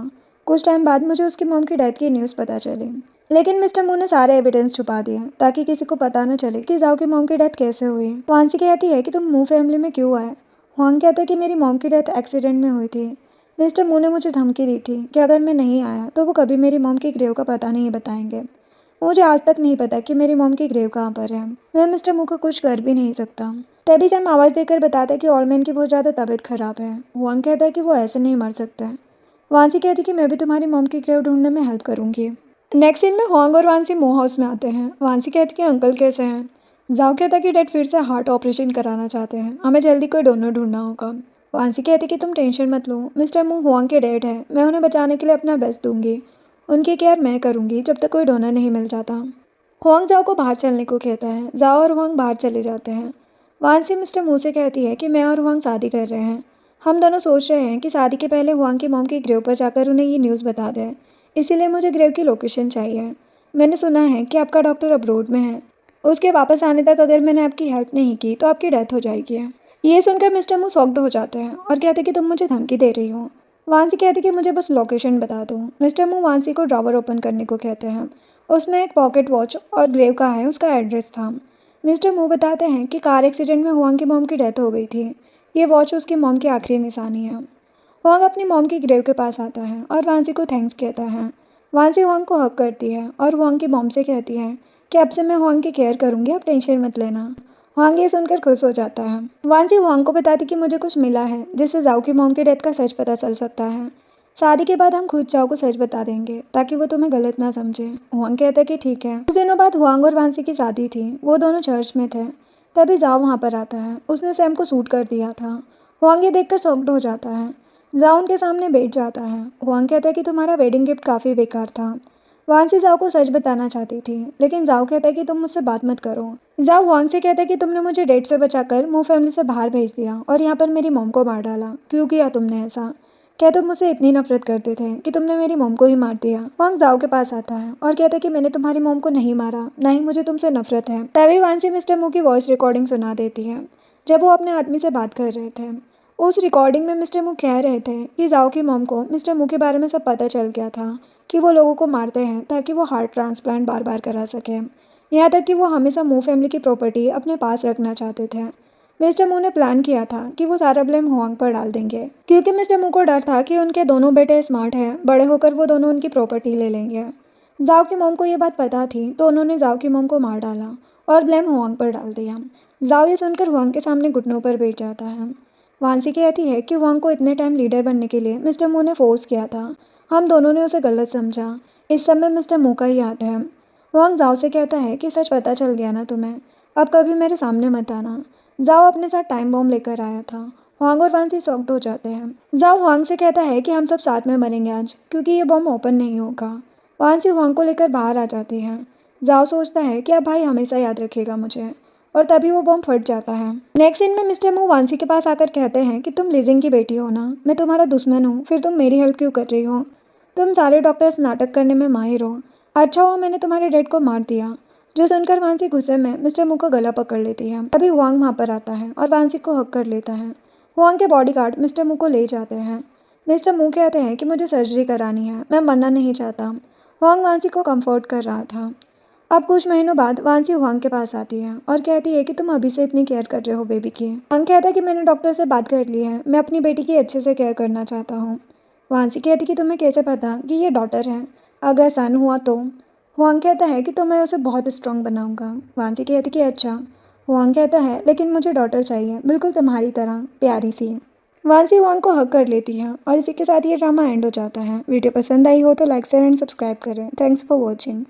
कुछ टाइम बाद मुझे उसकी मॉम की डेथ की न्यूज़ पता चली, लेकिन मिस्टर मू ने सारे एविडेंस छुपा दिए ताकि किसी को पता न चले कि जाओ की मॉम की डेथ कैसे हुई। वांसी कहती है कि तुम मू फैमिली में क्यों आए। हुआंग कहता है कि मेरी मॉम की डेथ एक्सीडेंट में हुई थी। मिस्टर मू ने मुझे धमकी दी थी कि अगर मैं नहीं आया तो वो कभी मेरी मॉम की ग्रेव का पता नहीं बताएंगे। मुझे आज तक नहीं पता कि मेरी मॉम की ग्रेव कहाँ पर है। मैं मिस्टर मू को कुछ कर भी नहीं सकता। तभी सैम आवाज़ देकर बताता है कि ऑलमैन की बहुत ज़्यादा तबीयत खराब है। हुआंग कहता है कि वो ऐसे नहीं मर सकता है। वांसी कहती है कि मैं भी तुम्हारी मॉम की ग्रेव ढूंढने में हेल्प करूँगी। नेक्स्ट सीन में हुआंग और वांसी मो हाउस में आते हैं। वांसी कहती है कि अंकल कैसे हैं। जाओ कहता है कि डैड फिर से हार्ट ऑपरेशन कराना चाहते हैं, हमें जल्दी कोई डोनर ढूंढना होगा। वांसी कहती है कि तुम टेंशन मत लो, मिस्टर मू हुआंग के डैड है, मैं उन्हें बचाने के लिए अपना बेस्ट दूंगी। उनकी केयर मैं करूंगी जब तक कोई डोनर नहीं मिल जाता। हुआंग जाओ को बाहर चलने को कहता है। जाओ और हुआंग बाहर चले जाते हैं। वांसी मिस्टर मू से कहती है कि मैं और हुआंग शादी कर रहे हैं। हम दोनों सोच रहे हैं कि शादी के पहले हुआंग की मॉम की ग्रेव पर जाकर उन्हें ये न्यूज़ बता दें, इसीलिए मुझे ग्रेव की लोकेशन चाहिए। मैंने सुना है कि आपका डॉक्टर अब्रोड में है। उसके वापस आने तक अगर मैंने आपकी हेल्प नहीं की तो आपकी डेथ हो जाएगी। ये सुनकर मिस्टर मू शॉक्ड हो जाते हैं और कहते कि तुम मुझे धमकी दे रही हो। वांसी कहती कि मुझे बस लोकेशन बता दो। मिस्टर मू वांसी को ड्रॉवर ओपन करने को कहते हैं। उसमें एक पॉकेट वॉच और ग्रेव का है उसका एड्रेस था। मिस्टर मू बताते हैं कि कार एक्सीडेंट में हुआंग की मॉम की डेथ हो गई थी। ये वॉच उसकी मॉम की आखिरी निशानी है। हुआंग अपनी मॉम की ग्रेव के पास आता है और वांसी को थैंक्स कहता है। वांसी हुआंग को हक करती है और हुआंग की मॉम से कहती है कि अब से मैं हुआंग की केयर करूंगी, आप टेंशन मत लेना। हुआंग ये सुनकर खुश हो जाता है। वांसी हुआंग को बताती कि मुझे कुछ मिला है जिससे जाओ की मॉम की डेथ का सच पता चल सकता है। शादी के बाद हम खुद जाओ को सच बता देंगे ताकि वो तुम्हें गलत ना समझे। हुआंग कहता है कि ठीक है। कुछ दिनों बाद हुआंग और वांसी की शादी थी। वो दोनों चर्च में थे। तभी जाओ वहाँ पर आता है। उसने सैम को सूट कर दिया था। हुआंग ये देखकर शॉक्ड हो जाता है। जाओ उनके सामने बैठ जाता है। हुआंग कहता है कि तुम्हारा वेडिंग गिफ्ट काफ़ी बेकार था। वांसी जाओ को सच बताना चाहती थी, लेकिन जाओ कहता है कि तुम मुझसे बात मत करो। जाओ हुआंग से कहता है कि तुमने मुझे डेट से बचाकर मू फैमिली से बाहर भेज दिया और यहाँ पर मेरी मॉम को मार डाला। क्यों किया तुमने ऐसा? क्या तुम मुझसे इतनी नफरत करते थे कि तुमने मेरी मॉम को ही मार दिया? हुआंग जाओ के पास आता है और कहता है कि मैंने तुम्हारी मॉम को नहीं मारा, ना ही मुझे तुमसे नफरत है। तभी वांसी मिस्टर मू की वॉइस रिकॉर्डिंग सुना देती है जब वो अपने आदमी से बात कर रहे थे। उस रिकॉर्डिंग में मिस्टर मू कह रहे थे कि जाओ की मॉम को मिस्टर मू के बारे में सब पता चल गया था कि वो लोगों को मारते हैं ताकि वो हार्ट ट्रांसप्लांट बार बार करा सकें। यहाँ तक कि वो हमेशा मू फैमिली की प्रॉपर्टी अपने पास रखना चाहते थे। मिस्टर मू ने प्लान किया था कि वो सारा ब्लेम हुआंग पर डाल देंगे, क्योंकि मिस्टर मू को डर था कि उनके दोनों बेटे स्मार्ट हैं, बड़े होकर वो दोनों उनकी प्रॉपर्टी ले लेंगे। जाओ की मॉम को ये बात पता थी तो उन्होंने जाओ की मॉम को मार डाला और ब्लेम हुआंग पर डाल दिया। जाओ ये सुनकर हुआंग के सामने घुटनों पर बैठ जाता है। वांसी कहती है कि हुआंग को इतने टाइम लीडर बनने के लिए मिस्टर मू ने फोर्स किया था। हम दोनों ने उसे गलत समझा। इस समय मिस्टर मू का ही हाथ है। हुआंग जाओ से कहता है कि सच पता चल गया ना तुम्हें, अब कभी मेरे सामने मत आना। जाओ अपने साथ टाइम बॉम्ब लेकर आया था। हुआंग और वांसी शॉक्ड हो जाते हैं। जाओ हुआंग से कहता है कि हम सब साथ में मरेंगे आज, क्योंकि ये बॉम्ब ओपन नहीं होगा। वांसी हुआंग को लेकर बाहर आ जाती है। जाओ सोचता है कि अब भाई हमेशा याद रखेगा मुझे, और तभी वो बॉम्ब फट जाता है। नेक्स्ट सीन में मिस्टर मू वांसी के पास आकर कहते हैं कि तुम लिजिंग की बेटी हो ना, मैं तुम्हारा दुश्मन हूँ, फिर तुम मेरी हेल्प क्यों कर रही हो? तुम सारे डॉक्टर्स नाटक करने में माहिर हो। अच्छा हुआ मैंने तुम्हारे डैड को मार दिया। जो सुनकर वांसी गुस्से में मिस्टर मू का गला पकड़ लेती है। तभी हुआंग वहाँ पर आता है और वांसी को हक कर लेता है। हुआंग के बॉडीगार्ड मिस्टर मू को ले जाते हैं। मिस्टर मू कहते हैं कि मुझे सर्जरी करानी है, मैं मरना नहीं चाहता। हुआंग वांसी को कंफर्ट कर रहा था। अब कुछ महीनों बाद वांसी हुआंग के पास आती है और कहती है कि तुम अभी से इतनी केयर कर रहे हो बेबी की। हुआंग कहता है कि मैंने डॉक्टर से बात कर ली है, मैं अपनी बेटी की अच्छे से केयर करना चाहता हूँ। वांसी कहती कि तुम्हें कैसे पता कि ये डॉटर है, अगर सन हुआ तो। हुआंग कहता है कि तो मैं उसे बहुत स्ट्रांग बनाऊंगा। वांसी कहती कि अच्छा। हुआंग कहता है लेकिन मुझे डॉटर चाहिए, बिल्कुल तुम्हारी तरह प्यारी सी। वांसी हुआंग को हक कर लेती है और इसी के साथ ये ड्रामा एंड हो जाता है। वीडियो पसंद आई हो तो लाइक शेयर एंड सब्सक्राइब करें। Thanks for watching.